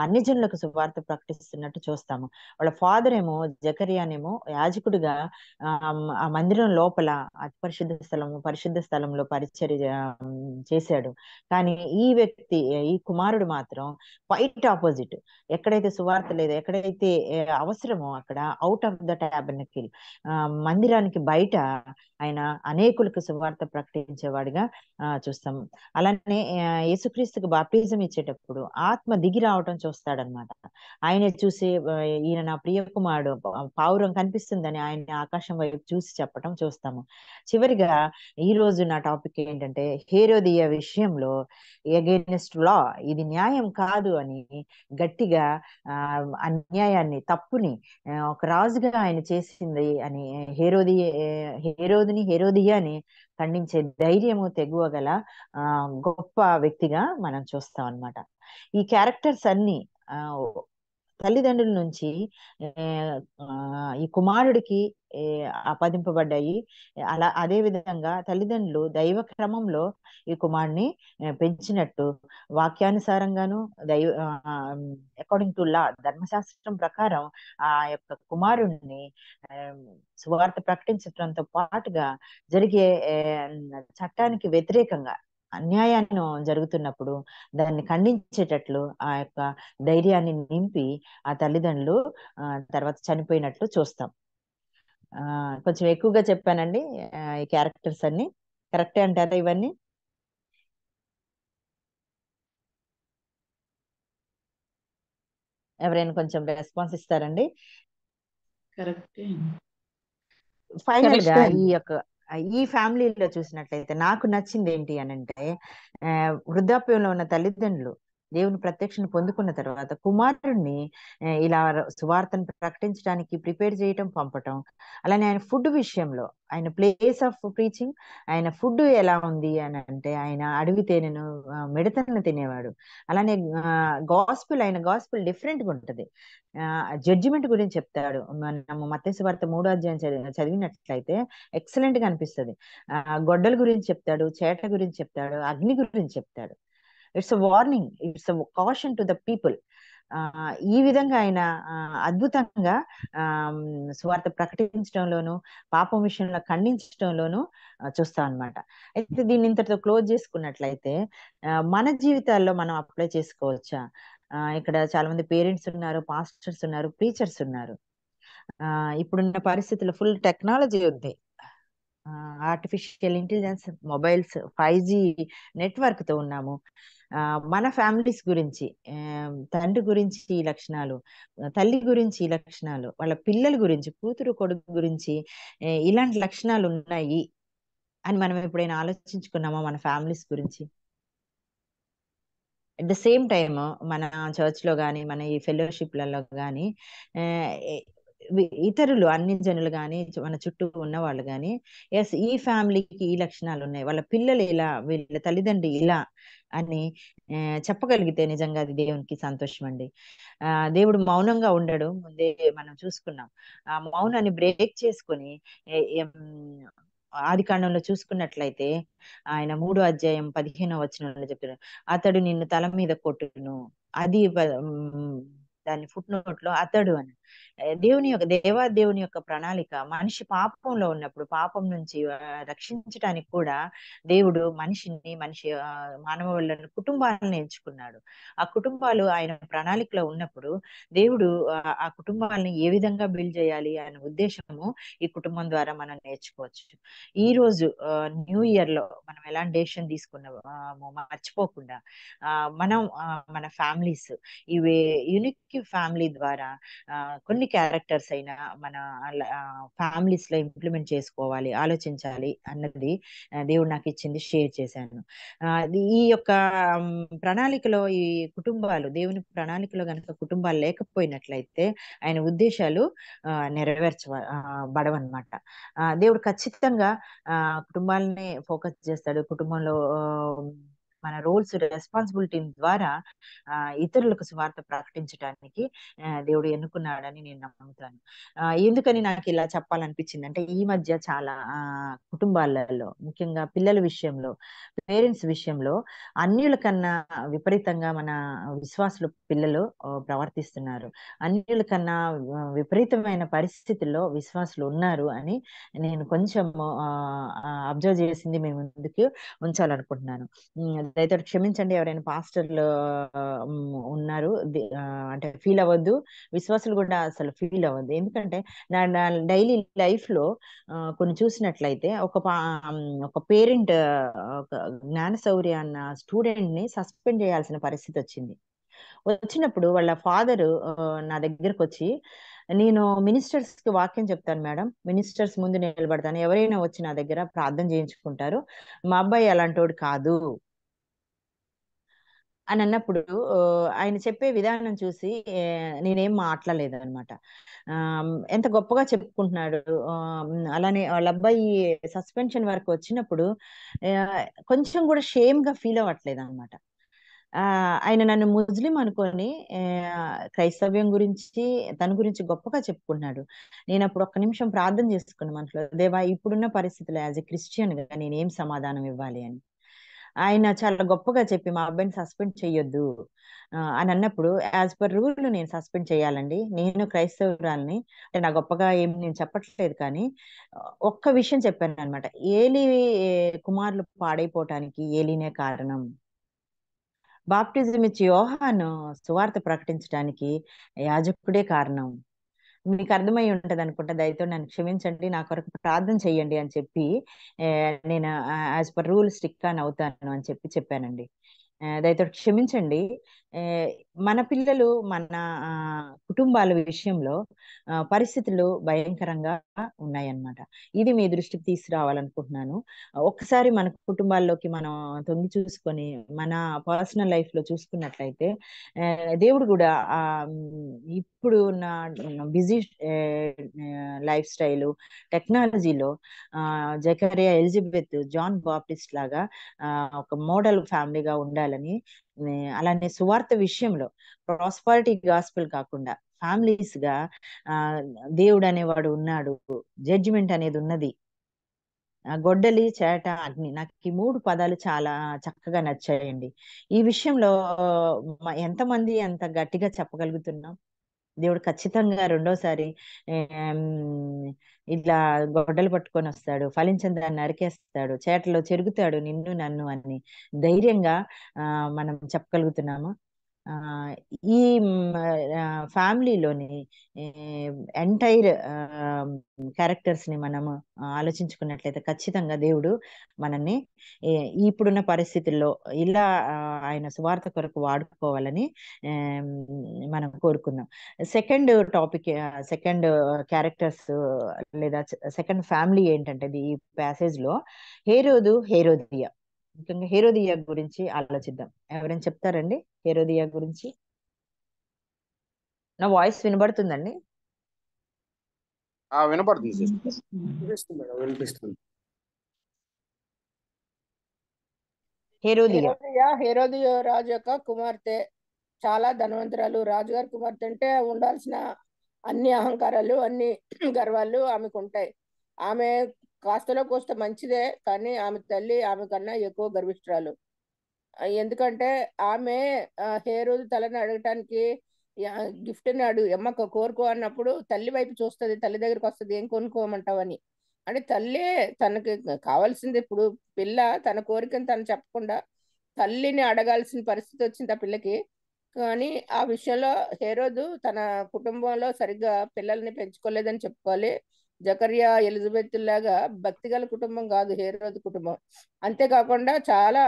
అన్ని జనులకు సువార్త ప్రకటిస్తున్నట్టు చూస్తాము. వాళ్ళ ఫాదర్ ఏమో జకరియానేమో యాజకుడిగా ఆ మందిరం లోపల అతి పరిశుద్ధ స్థలంలో పరిచర్య చేశాడు. కానీ ఈ వ్యక్తి, ఈ కుమారుడు మాత్రం క్వైట్ ఆపోజిట్. ఎక్కడైతే సువార్త లేదో, ఎక్కడైతే అవసరమో అక్కడ అవుట్ ఆఫ్ ద టాబర్నకిల్, మందిరానికి బయట ఆయన అనేకులకు సువార్త ప్రకటించేవాడిగా చూస్తాం. అలానే యేసుక్రీస్తుకు బాప్టిజం ఇచ్చేటప్పుడు ఆత్మ దిగి రావటం చూస్తాడనమాట. ఆయన చూసి ఈయన నా ప్రియ కుమారుడు, పావురం కనిపిస్తుందని ఆయన ఆకాశం వైపు చూసి చెప్పటం చూస్తాము. చివరిగా ఈ రోజు నా టాపిక్ ఏంటంటే, హేరోదియ విషయంలో ఎగైనెస్ట్ లా, ఇది న్యాయం కాదు అని గట్టిగా అన్యాయాన్ని, తప్పుని ఒక రాజుగా ఆయన చేసింది అని హేరోదియాని ఖండించే ధైర్యము తెగువ గల గొప్ప వ్యక్తిగా మనం చూస్తాం అన్నమాట. ఈ క్యారెక్టర్స్ అన్ని తల్లిదండ్రుల నుంచి ఈ కుమారుడికి ఆపాదింపబడ్డాయి. అదే విధంగా తల్లిదండ్రులు దైవ క్రమంలో ఈ కుమారుడిని పెంచినట్టు, వాక్యానుసారంగాను అకార్డింగ్ టు లా, ధర్మశాస్త్రం ప్రకారం ఆ యొక్క కుమారుడిని సువార్త ప్రకటించడంతో పాటుగా జరిగే చట్టానికి వ్యతిరేకంగా అన్యాయాన్ని జరుగుతున్నప్పుడు దాన్ని ఖండించేటట్లు ఆ యొక్క ధైర్యాన్ని నింపి ఆ తల్లిదండ్రులు తర్వాత చనిపోయినట్లు చూస్తాం. కొంచెం ఎక్కువగా చెప్పానండి. ఈ క్యారెక్టర్స్ అన్ని కరెక్టే అంటారా? ఇవన్నీ ఎవరైనా కొంచెం రెస్పాన్స్ ఇస్తారండి? ఫైనల్ గా ఈ ఫ్యామిలీలో చూసినట్లయితే నాకు నచ్చింది ఏంటి అని అంటే, వృద్ధాప్యంలో ఉన్న తల్లిదండ్రులు దేవుని ప్రత్యక్షను పొందుకున్న తర్వాత కుమారుడిని ఇలా సువార్తను ప్రకటించడానికి ప్రిపేర్ చేయటం, పంపటం. అలానే ఆయన ఫుడ్ విషయంలో, ఆయన ప్లేస్ ఆఫ్ ప్రీచింగ్, ఆయన ఫుడ్ ఎలా ఉంది అని అంటే, ఆయన అడవి తేనెను మిడతను తినేవాడు. అలానే ఆయన గాస్పుల్ డిఫరెంట్ గా ఉంటది. జడ్జిమెంట్ గురించి చెప్తాడు. మనము మత్తయి సువార్త 3వ అధ్యాయం చదివినట్లయితే ఎక్సలెంట్ గా అనిపిస్తుంది. గొడ్డల గురించి చెప్తాడు, చేట గురించి చెప్తాడు, అగ్ని గురించి చెప్తాడు. It's a warning, it's a caution to the people. ఈ విధంగా ఆయన అద్భుతంగా సువార్త ప్రకటించడంలోను, పాపం విషయంలో ఖండించడంలోను చూస్తాం అన్నమాట. అయితే దీన్ని ఇంతటితో క్లోజ్ చేసుకున్నట్లయితే మన జీవితాల్లో మనం అప్లై చేసుకోవచ్చా? ఇక్కడ చాలా మంది పేరెంట్స్ ఉన్నారు, పాస్టర్స్ ఉన్నారు, ప్రీచర్స్ ఉన్నారు. ఇప్పుడున్న పరిస్థితుల్లో ఫుల్ టెక్నాలజీ ఉంది. Artificial intelligence, mobiles, 5G network తో ఉన్నాము. మన ఫ్యామిలీస్ గురించి, తండ్రి గురించి ఈ లక్షణాలు, తల్లి గురించి ఈ లక్షణాలు, వాళ్ళ పిల్లల గురించి, కూతురు కొడుకు గురించి ఇలాంటి లక్షణాలు ఉన్నాయి అని మనం ఎప్పుడైనా ఆలోచించుకున్నామా మన ఫ్యామిలీస్ గురించి? అట్ ద సేమ్ టైమ్ మన చర్చ్ లో కానీ, మన ఈ ఫెలోషిప్లలో కానీ ఇతరులు, అన్ని జనులు కానీ, మన చుట్టూ ఉన్న వాళ్ళు కానీ, ఎస్ ఈ ఫ్యామిలీకి ఈ లక్షణాలు ఉన్నాయి, వాళ్ళ పిల్లలు ఇలా, వీళ్ళ తల్లిదండ్రి ఇలా అని చెప్పగలిగితే నిజంగా అది దేవునికి సంతోషం అండి. దేవుడు మౌనంగా ఉండడు, ముందే మనం చూసుకున్నాం. ఆ మౌనాన్ని బ్రేక్ చేసుకొని ఆది కాండంలో చూసుకున్నట్లయితే ఆయన 3వ అధ్యాయం 15వ వచనంలో చెప్తున్నాడు, అతడు నిన్ను తల మీద కొట్టును. అది దాని ఫుట్ నోట్ లో అతడు అని. దేవుని యొక్క ప్రణాళిక మనిషి పాపంలో ఉన్నప్పుడు పాపం నుంచి రక్షించడానికి కూడా దేవుడు మానవులను కుటుంబాలను ఎంచుకున్నాడు. ఆ కుటుంబాలు ఆయన ప్రణాళికలో ఉన్నప్పుడు దేవుడు ఆ కుటుంబాలని ఏ విధంగా బిల్డ్ చేయాలి అనే ఉద్దేశము ఈ కుటుంబం ద్వారా మనం నేర్చుకోవచ్చు. ఈ రోజు న్యూ ఇయర్ లో మనం ఎలాంటి డెసిషన్ తీసుకున్నామో మర్చిపోకుండా మనం మన ఫ్యామిలీస్ ఇవి యూనిక్ ఫ్యామిలీ ద్వారా కొన్ని క్యారెక్టర్స్ అయినా మన ఫ్యామిలీస్ లో ఇంప్లిమెంట్ చేసుకోవాలి, ఆలోచించాలి అన్నది దేవుడు నాకు ఇచ్చింది, షేర్ చేశాను. ఈ యొక్క ప్రణాళికలో ఈ కుటుంబాలు దేవుని ప్రణాళికలో గనక కుటుంబాలు లేకపోయినట్లయితే ఆయన ఉద్దేశాలు నెరవేర్చబడవన్నమాట. దేవుడు ఖచ్చితంగా కుటుంబాలని ఫోకస్ చేస్తాడు. కుటుంబంలో మన రోల్స్ రెస్పాన్సిబిలిటీ ద్వారా ఇతరులకు సువార్త ప్రకటించడానికి దేవుడు ఎన్నుకున్నాడని నేను నమ్ముతాను. ఎందుకని నాకు ఇలా చెప్పాలనిపించింది అంటే ఈ మధ్య చాలా కుటుంబాలలో ముఖ్యంగా పిల్లల విషయంలో, పేరెంట్స్ విషయంలో అన్యుల కన్నా విపరీతంగా మన విశ్వాసులు పిల్లలు ప్రవర్తిస్తున్నారు. అన్యుల కన్నా విపరీతమైన పరిస్థితుల్లో విశ్వాసులు ఉన్నారు అని నేను కొంచెం అబ్జర్వ్ చేసింది మేము ముందుకు ఉంచాలనుకుంటున్నాను. దయచేసి క్షమించండి ఎవరైనా పాస్టర్లు ఉన్నారు అంటే ఫీల్ అవ్వద్దు, విశ్వాసులు కూడా అసలు ఫీల్ అవ్వద్దు. ఎందుకంటే నా డైలీ లైఫ్ లో కొన్ని చూసినట్లయితే ఒక పేరెంట్ జ్ఞానశౌర్య అన్న స్టూడెంట్ ని సస్పెండ్ చేయాల్సిన పరిస్థితి వచ్చినప్పుడు వాళ్ళ ఫాదర్ నా దగ్గరకు వచ్చి, నేను మినిస్టర్స్ కి వాక్యం చెప్తాను మేడం, మినిస్టర్స్ ముందు నిలబడతాను, ఎవరైనా వచ్చి నా దగ్గర ప్రార్థన చేయించుకుంటారు, మా అబ్బాయి అలాంటోడు కాదు అని అన్నప్పుడు ఆయన చెప్పే విధానం చూసి నేనేం మాట్లాడలేదు అనమాట. ఎంత గొప్పగా చెప్పుకుంటున్నాడు. అలానే వాళ్ళ అబ్బాయి సస్పెన్షన్ వరకు వచ్చినప్పుడు కొంచెం కూడా షేమ్ గా ఫీల్ అవ్వట్లేదు అనమాట. ఆయన నన్ను ముస్లిం అనుకొని క్రైస్తవ్యం గురించి తన గురించి గొప్పగా చెప్పుకున్నాడు. నేను అప్పుడు ఒక్క నిమిషం ప్రార్థన చేసుకున్న మనసులో, దేవా ఇప్పుడున్న పరిస్థితుల్లో యాజ్ ఎ క్రిస్టియన్ గా నేనేం సమాధానం ఇవ్వాలి అని. ఆయన చాలా గొప్పగా చెప్పి మా అబ్బాయిని సస్పెండ్ చెయ్యొద్దు అని అన్నప్పుడు, యాజ్ పర్ రూల్ నేను సస్పెండ్ చేయాలండి, నేను క్రైస్తవురాల్ని అంటే నా గొప్పగా ఏం నేను చెప్పట్లేదు, కానీ ఒక్క విషయం చెప్పాను అనమాట. ఏలి కుమారులు పాడైపోవటానికి ఏలినే కారణం, బాప్టిజం ఇచ్చి యోహాను సువార్త ప్రకటించడానికి యాజకుడే కారణం. మీకు అర్థమై ఉంటది అనుకుంటా, దయతో నన్ను క్షమించండి, నా కొరకు ప్రార్థన చెయ్యండి అని చెప్పి నేను as per rule stick on అవుతాను అని చెప్పానండి. దయతో క్షమించండి. మన పిల్లలు మన కుటుంబాల విషయంలో పరిస్థితులు భయంకరంగా ఉన్నాయన్నమాట. ఇది మీ దృష్టికి తీసుకురావాలనుకుంటున్నాను. ఒక్కసారి మన కుటుంబాల్లోకి మనం తొంగి చూసుకొని మన పర్సనల్ లైఫ్ లో చూసుకున్నట్లయితే దేవుడు కూడా ఇప్పుడు నా బిజీ లైఫ్ స్టైల్ టెక్నాలజీలో జకరియా, ఎలిజబెత్, జాన్ బాప్టిస్ట్ లాగా ఒక మోడల్ ఫ్యామిలీగా ఉండాలని, అలానే సువార్త విషయంలో ప్రాస్పరిటీ గాస్పెల్ కాకుండా ఫ్యామిలీస్ గా దేవుడు అనేవాడు ఉన్నాడు, జడ్జిమెంట్ అనేది ఉన్నది, గొడ్డలి, చేట, అగ్ని, నాకు ఈ 3 పదాలు చాలా చక్కగా నచ్చాయండి. ఈ విషయంలో ఎంతమంది అంత గట్టిగా చెప్పగలుగుతున్నాం? దేవుడు ఖచ్చితంగా రెండోసారి ఇట్లా గొడ్డలు పట్టుకొని వస్తాడు, ఫలించని దాన్ని నరికేస్తాడు, చేటలో చెరుగుతాడు నిన్ను నన్ను అని ధైర్యంగా మనం చెప్పగలుగుతున్నాము. ఈ ఫ్యామిలీలోని ఎంటైర్ క్యారెక్టర్స్ ని మనము ఆలోచించుకున్నట్లయితే ఖచ్చితంగా దేవుడు మనల్ని ఇప్పుడున్న పరిస్థితుల్లో ఇలా ఆయన సువార్త కొరకు వాడుకోవాలని మనం కోరుకుందాం. సెకండ్ టాపిక్, సెకండ్ క్యారెక్టర్స్ లేదా సెకండ్ ఫ్యామిలీ ఏంటంటే ఈ ప్యాసేజ్ లో హేరోదు, హేరోదియా. ముఖ్యంగా హేరోదియా గురించి ఆలోచిద్దాం. ఎవరైనా చెప్తారండి హేరోదియా గురించి? నా వాయిస్ వినబడుతుందండి? వినపడుతుంది. హేరోదియా రాజు యొక్క కుమార్తె, చాలా ధనవంతురాలు. రాజుగారి కుమార్తె అంటే ఉండాల్సిన అన్ని అహంకారాలు, అన్ని గర్వాలు ఆమెకు ఉంటాయి. ఆమె కాస్తలో కోస్త మంచిదే, కానీ ఆమె తల్లి ఆమె కన్నా ఎక్కువ గర్విష్ఠురాలు. ఎందుకంటే ఆమె హేరోదు తలని అడగటానికి గిఫ్ట్ అన్నాడు అమ్మ కోరుకో అన్నప్పుడు తల్లి వైపు చూస్తుంది, తల్లి దగ్గరికి వస్తుంది ఏం కొనుక్కోమంటావని. అంటే తల్లే తనకి కావాల్సింది. ఇప్పుడు పిల్ల తన కోరికను తను చెప్పకుండా తల్లిని అడగాల్సిన పరిస్థితి వచ్చింది ఆ పిల్లకి. కానీ ఆ విషయంలో హేరోదు తన కుటుంబంలో సరిగ్గా పిల్లల్ని పెంచుకోలేదని చెప్పుకోవాలి. జకర్యా ఎలిజబెత్ లాగా భక్తిగల కుటుంబం కాదు హేరోదు కుటుంబం. అంతేకాకుండా చాలా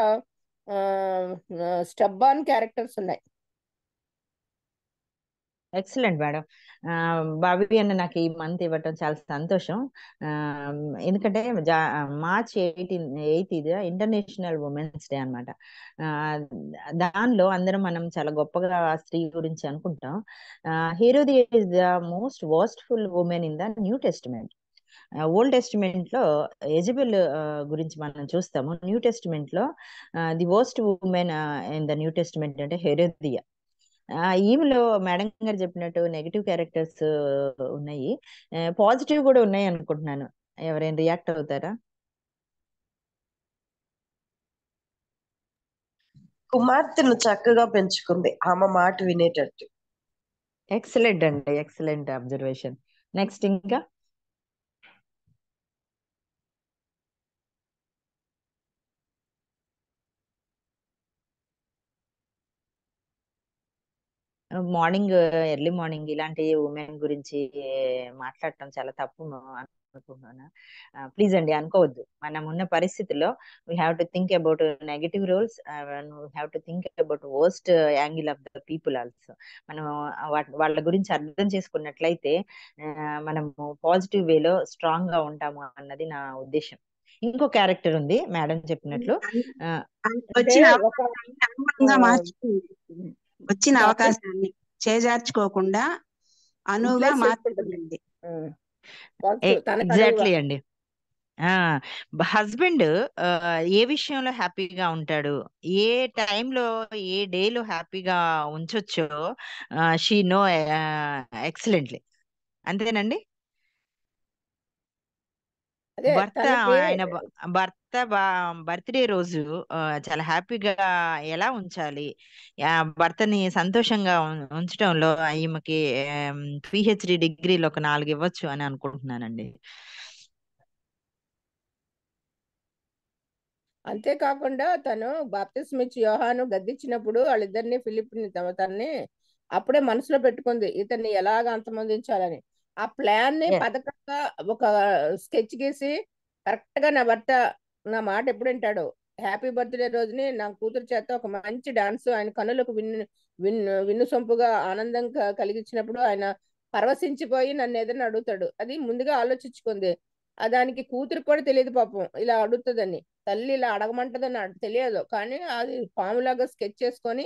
స్టబ్బాన్ క్యారెక్టర్స్ ఉన్నాయి. Excellent madam. బాబీ అన్న నాకు ఈ మంత్ ఇవ్వటం చాలా సంతోషం. ఎందుకంటే మార్చ్ 8 ఇది ఇంటర్నేషనల్ ఉమెన్స్ డే అనమాట. దానిలో అందరం మనం చాలా గొప్పగా స్త్రీ గురించి అనుకుంటాం. Herodias is the most worstful woman in the new testament. Old testament లో ఎజబెల్ గురించి మనం చూస్తాము. న్యూ టెస్టిమెంట్ లో the worst woman in the new testament అంటే హెరోదియా. ఈమెలో మేడం గారు చెప్పినట్టు నెగిటివ్ క్యారెక్టర్స్ ఉన్నాయి, పాజిటివ్ కూడా ఉన్నాయి అనుకుంటున్నాను. ఎవరైనా రియాక్ట్ అవుతారా? కుమార్తెను చక్కగా పెంచుకుంది, ఆమె మాట వినేటట్టు. ఎక్సలెంట్ అండి, ఎక్సలెంట్ అబ్జర్వేషన్. నెక్స్ట్ ఇంకా మార్నింగ్, ఎర్లీ మార్నింగ్ ఇలాంటి ఉమెన్ గురించి మాట్లాడటం చాలా తప్పు అనుకుంటున్నాను. ప్లీజ్ అండి అనుకోవద్దు. మనం ఉన్న పరిస్థితుల్లో we have to think about negative roles, we have to think about worst angle of the people also. మనం వాళ్ళ గురించి అర్థం చేసుకున్నట్లయితే మనము పాజిటివ్ వేలో స్ట్రాంగ్ గా ఉంటాము అన్నది నా ఉద్దేశం. ఇంకో క్యారెక్టర్ ఉంది మేడం చెప్పినట్లు. వచ్చిన అవకాశాన్ని అనుగుణంగా మార్చుకుంది. వచ్చిన అవకాశాన్ని చేజార్చుకోకుండా అనువుగా మార్చుకుంటుంది. ఎగ్జాక్ట్లీ అండి. హస్బెండ్ ఏ విషయంలో హ్యాపీగా ఉంటాడు, ఏ టైంలో ఏ డేలో హ్యాపీగా ఉంచొచ్చో షీ నో ఎక్సలెంట్లీ. అంతేనండి. ఆయన భర్త బర్త్డే రోజు చాలా హ్యాపీగా ఎలా ఉంచాలి, భర్తని సంతోషంగా ఉంచడంలో ఈమెకి PhD డిగ్రీలో ఒక 4 ఇవ్వచ్చు అని అనుకుంటున్నానండి. అంతేకాకుండా తను బాప్తిస్మా ఇచ్చి యోహాను గద్దించినప్పుడు వాళ్ళిద్దరిని ఫిలిప్ని తనని అప్పుడే మనసులో పెట్టుకుంది ఇతన్ని ఎలాగ అంతమొందించాలని. ఆ ప్లాన్ ని పథకంగా ఒక స్కెచ్ గీసి కరెక్ట్ గా నా భర్త నా మాట ఎప్పుడు వింటాడు, హ్యాపీ బర్త్డే రోజుని నా కూతురు చేత ఒక మంచి డాన్స్ ఆయన కనులకు విన్ను సొంపుగా ఆనందం కలిగించినప్పుడు ఆయన పరవశించిపోయి నన్ను ఏదైనా అడుగుతాడు. అది ముందుగా ఆలోచించుకుంది. దానికి కూతురికి కూడా తెలియదు పాపం ఇలా అడుగుతుందని. తల్లి ఇలా అడగమంటదని తెలియదు, కానీ అది పాములాగా స్కెచ్ చేసుకొని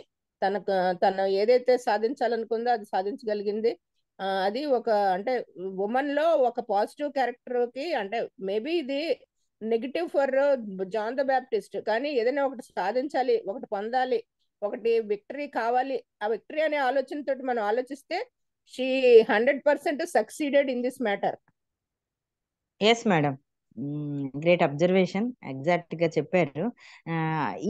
తను ఏదైతే సాధించాలనుకుందో అది సాధించగలిగింది. అది ఒక అంటే ఉమెన్ లో ఒక పాజిటివ్ క్యారెక్టర్ కి, అంటే మేబీ ఇది negative for John the Baptist, కానీ ఏదైనా ఒకటి సాధించాలి, ఒకటి పొందాలి, ఒకటి విక్టరీ కావాలి, ఆ విక్టరీ అనే ఆలోచనతో మనం ఆలోచిస్తే she 100% succeeded in this matter. Yes madam, great observation, exact గా చెప్పారు.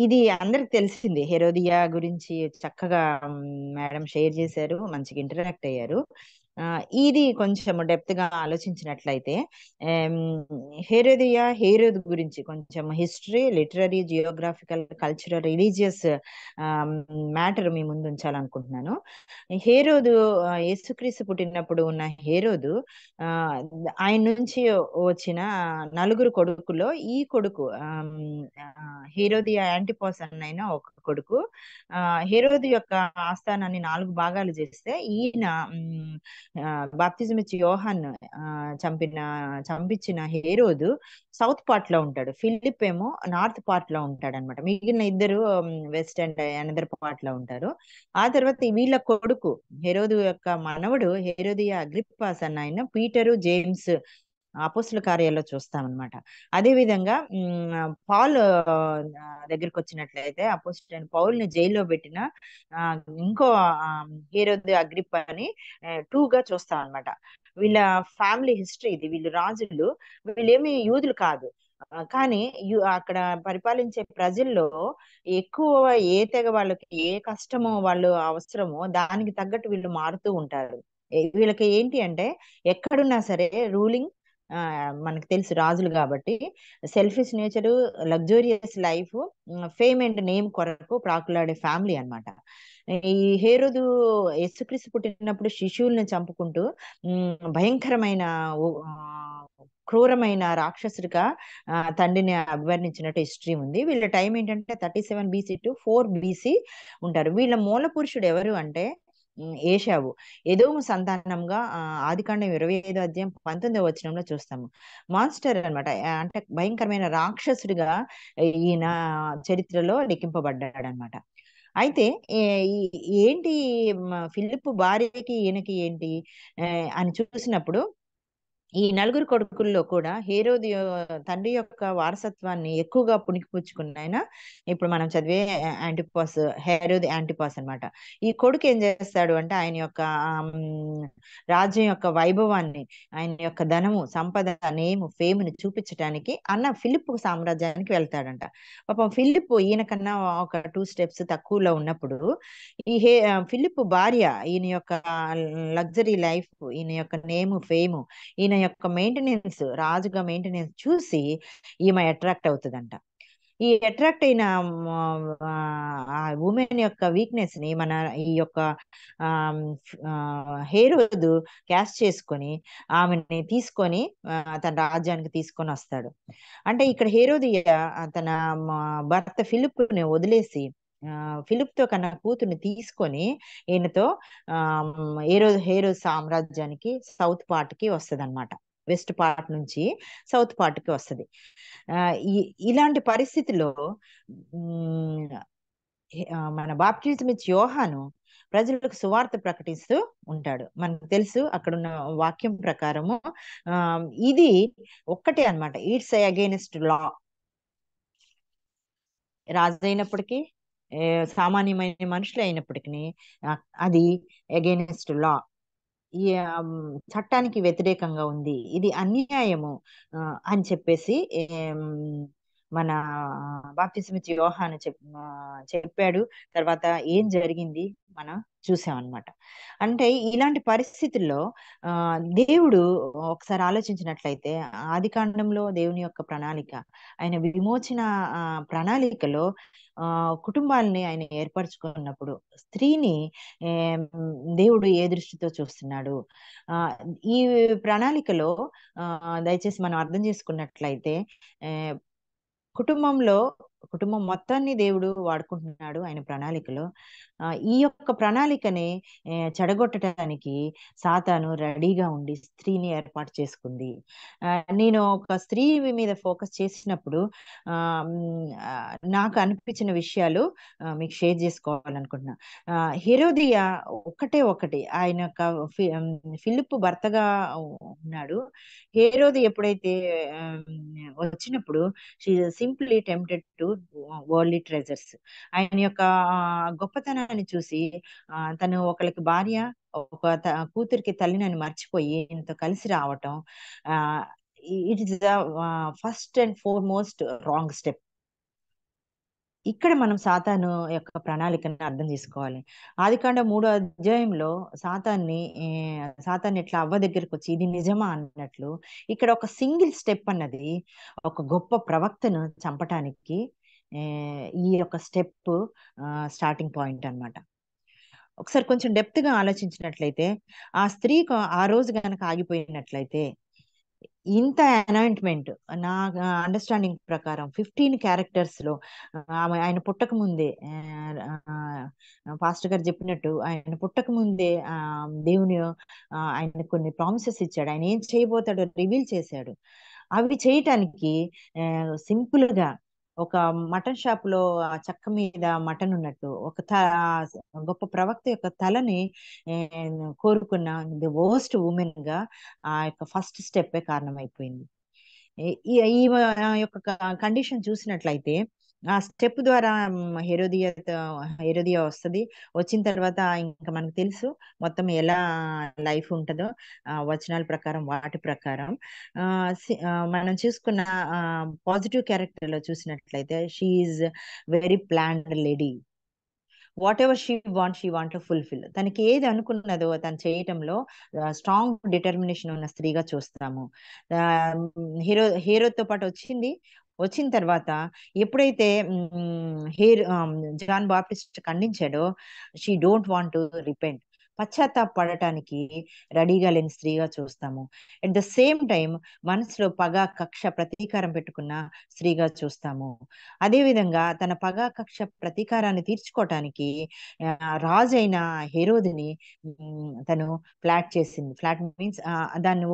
ఇది అందరికి తెలిసింది. హెరోదియా గురించి చక్కగా మేడం షేర్ చేశారు, మంచిగా ఇంటరాక్ట్ అయ్యారు. ఇది కొంచెం డెప్త్ గా ఆలోచించినట్లయితే హేరోదు గురించి కొంచెం history, literary, geographical, cultural, religious matter మీ ముందు ఉంచాలనుకుంటున్నాను. హేరోదు యేసుక్రీస్తు పుట్టినప్పుడు ఉన్న హేరోదు ఆయన నుంచి వచ్చిన 4 కొడుకులో ఈ కొడుకు హేరోదియా యాంటిపాస్ అయిన ఒక కొడుకు. హేరోదు యొక్క ఆస్థానాన్ని 4 భాగాలు చేస్తే ఈయన బాప్తిజం ఇచ్చి యోహాన్ చంపించిన హేరోదు సౌత్ పార్ట్ లో ఉంటాడు, ఫిలిప్ ఏమో నార్త్ పార్ట్ లో ఉంటాడు అనమాట. మిగిలిన ఇద్దరు వెస్ట్ అండ్ అనదర్ పార్ట్ లో ఉంటారు. ఆ తర్వాత వీళ్ళ కొడుకు హెరోదు యొక్క మనవడు హేరోదియా అగ్రిప్పాస్ అన్న ఆయన పీటరు, జేమ్స్ అపోస్తుల కార్యాల్లో చూస్తామన్నమాట. అదే విధంగా పాల్ దగ్గరికి వచ్చినట్లయితే అపోస్తులైన పౌల్ని జైల్లో పెట్టిన ఇంకో హేరోదు అగ్రిప్పాని 2గా చూస్తాం అనమాట. వీళ్ళ ఫ్యామిలీ హిస్టరీ ఇది. వీళ్ళు రాజులు, వీళ్ళేమి యూదులు కాదు, కానీ అక్కడ పరిపాలించే ప్రజల్లో ఎక్కువ ఏ తెగ వాళ్ళకి ఏ కష్టమో వాళ్ళు అవసరమో దానికి తగ్గట్టు వీళ్ళు మారుతూ ఉంటారు. వీళ్ళకి ఏంటి అంటే ఎక్కడున్నా సరే రూలింగ్, మనకు తెలుసు రాజులు కాబట్టి selfish nature, luxurious life, fame and name కొరకు ప్రాకులాడే ఫ్యామిలీ అన్నమాట. ఈ హేరోదు యేసుక్రీస్తు పుట్టినప్పుడు శిశువుల్ని చంపుకుంటూ భయంకరమైన క్రూరమైన రాక్షసుడిగా తండ్రిని అభివర్ణించినట్టు హిస్టరీ ఉంది. వీళ్ళ టైం ఏంటంటే 37 BC to 4 BC ఉంటారు. వీళ్ళ మూల పురుషుడు ఎవరు అంటే ఏషావు, ఎదోము సంతానంగా ఆదికాండం 25 అధ్యాయం 19వ వచనంలో చూస్తాము. మాన్స్టర్ అన్నమాట, అంటే భయంకరమైన రాక్షసుడిగా ఈయన చరిత్రలో లిఖింపబడ్డాడు అనమాట. అయితే ఏంటి ఫిలిప్పు భార్యకి ఈయనకి ఏంటి అని చూసినప్పుడు ఈ నలుగురు కొడుకుల్లో కూడా హేరోది తండ్రి యొక్క వారసత్వాన్ని ఎక్కువగా పుణికిపుచ్చుకున్న ఆయన ఇప్పుడు మనం చదివే యాంటిపాస్, హేరోది యాంటిపాస్ అన్నమాట. ఈ కొడుకు ఏం చేస్తాడు అంటే ఆయన యొక్క రాజ్యం యొక్క వైభవాన్ని, ఆయన యొక్క ధనము, సంపద, నేము, ఫేమ్ని చూపించడానికి అన్న ఫిలిప్పు సామ్రాజ్యానికి వెళ్తాడంట. పాపం ఫిలిప్పు ఈయన కన్నా ఒక 2 steps తక్కువలో ఉన్నప్పుడు ఈ ఫిలిప్పు భార్య ఈయన యొక్క లగ్జరీ లైఫ్, ఈయన యొక్క నేము, ఫేము, ఈయన యొక్క మెయింటెనెన్స్, రాజుగా మెయింటెనెన్స్ చూసి ఈమె అట్రాక్ట్ అవుతుందంట. ఈ అట్రాక్ట్ అయిన ఉమెన్ యొక్క వీక్నెస్ ని మన ఈ యొక్క హేరోదు క్యాష్ చేసుకొని ఆమెని తీసుకొని తన రాజ్యానికి తీసుకొని వస్తాడు. అంటే ఇక్కడ హేరోదియ తన భర్త ఫిలిప్పుని వదిలేసి ఫిలిప్ తో కన్నా కూతుర్ని తీసుకొని ఈయనతో హేరోదు సామ్రాజ్యానికి సౌత్ పార్ట్ కి వస్తుంది అనమాట. వెస్ట్ పార్ట్ నుంచి సౌత్ పార్ట్ కి వస్తుంది. ఇలాంటి పరిస్థితిలో మన బాప్టిజం ఇచ్చే యోహాను ప్రజలకు సువార్త ప్రకటిస్తూ ఉంటాడు. మనకు తెలుసు అక్కడున్న వాక్యం ప్రకారము ఇది ఒక్కటే అన్నమాట, ఇట్స్ అగైనెస్ట్ లా. రాజు అయినప్పటికీ సామాన్యమైన మనుషులు అయినప్పటికీ అది అగైనెస్ట్ లా, ఈ చట్టానికి వ్యతిరేకంగా ఉంది, ఇది అన్యాయము అని చెప్పేసి మన బాప్తిస్మ ఇచ్చే యోహాను చెప్పాడు. తర్వాత ఏం జరిగింది మనం చూసామన్నమాట. అంటే ఇలాంటి పరిస్థితుల్లో దేవుడు ఒకసారి ఆలోచించినట్లయితే ఆదికాండంలో దేవుని యొక్క ప్రణాళిక, ఆయన విమోచన ప్రణాళికలో కుటుంబాలని ఆయన ఏర్పరచుకున్నప్పుడు స్త్రీని దేవుడు ఏ దృష్టితో చూస్తున్నాడు, ఈ ప్రణాళికలో దయచేసి మనం అర్థం చేసుకున్నట్లయితే కుటుంబం మొత్తాన్ని దేవుడు వాడుకుంటున్నాడు ఆయన ప్రణాళికలో. ఈ యొక్క ప్రణాళికని చెడగొట్టడానికి సాతాను రెడీగా ఉండి స్త్రీని ఏర్పాటు చేసుకుంది. నేను ఒక స్త్రీ మీద ఫోకస్ చేసినప్పుడు నాకు అనిపించిన విషయాలు మీకు షేర్ చేసుకోవాలనుకుంటున్నా. హేరోదియా ఒకటి ఆయన యొక్క ఫిలిప్పు భర్తగా ఉన్నాడు. హేరోది ఎప్పుడైతే వచ్చినప్పుడు simply tempted to worldly treasures, ఆయన యొక్క గొప్పతనాన్ని చూసి తను ఒకరికి భార్య, ఒక కూతురికి తల్లిని మర్చిపోయి ఇంత కలిసి రావటం, it is the first and foremost wrong step. ఇక్కడ మనం సాతాను యొక్క ప్రణాళికను అర్థం చేసుకోవాలి. ఆదికాండం 3వ అధ్యాయంలో సాతాన్ని ఎట్లా అవ్వ దగ్గరకు వచ్చి ఇది నిజమా అన్నట్లు ఇక్కడ ఒక సింగిల్ స్టెప్ అన్నది ఒక గొప్ప ప్రవక్తను చంపటానికి ఈ యొక్క స్టెప్ స్టార్టింగ్ పాయింట్ అన్నమాట. ఒకసారి కొంచెం డెప్త్ గా ఆలోచించినట్లయితే ఆ స్త్రీకి ఆ రోజు గనక ఆగిపోయినట్లయితే ఇంత అనాయింట్మెంట్ నా అండర్స్టాండింగ్ ప్రకారం 15 క్యారెక్టర్స్ లో ఆయన పుట్టక ముందే పాస్టర్ గారు చెప్పినట్టు ఆయన పుట్టక ముందే దేవుని ఆయన కొన్ని ప్రామిసెస్ ఇచ్చాడు. ఆయన ఏం చేయబోతాడో రివీల్ చేశాడు. అవి చేయటానికి సింపుల్ గా ఒక మటన్ షాప్ లో ఆ చెక్క మీద మటన్ ఉన్నట్టు ఒక గొప్ప ప్రవక్త యొక్క తలని కోరుకున్న ది వర్స్ట్ ఉమెన్ గా ఆ యొక్క ఫస్ట్ స్టెప్ కారణమైపోయింది. ఈ యొక్క కండిషన్ చూసినట్లయితే ఆ స్టెప్ ద్వారా హేరోదియా వస్తుంది. వచ్చిన తర్వాత ఇంకా మనకు తెలుసు మొత్తం ఎలా లైఫ్ ఉంటుందో వచనాల ప్రకారం వాటి ప్రకారం. మనం చూసుకున్న పాజిటివ్ క్యారెక్టర్ లో చూసినట్లయితే she is very planned lady. What ever she want to fulfil. తనకి ఏది అనుకున్నదో తను చేయటంలో స్ట్రాంగ్ డిటర్మినేషన్ ఉన్న స్త్రీగా చూస్తాము. హీరోతో పాటు వచ్చిన తర్వాత ఎప్పుడైతే జాన్ బాప్టిస్ట్ ఖండించాడో she don't want to repent, పశ్చాత్తాపడటానికి రెడీగా లేని స్త్రీగా చూస్తాము. అట్ ద సేమ్ టైం మనసులో పగ, కక్ష, ప్రతీకారం పెట్టుకున్న స్త్రీగా చూస్తాము. అదేవిధంగా తన పగ, కక్ష, ప్రతీకారాన్ని తీర్చుకోవటానికి రాజు అయిన హేరోదుని తను ఫ్లాట్ మీన్స్ దాన్ని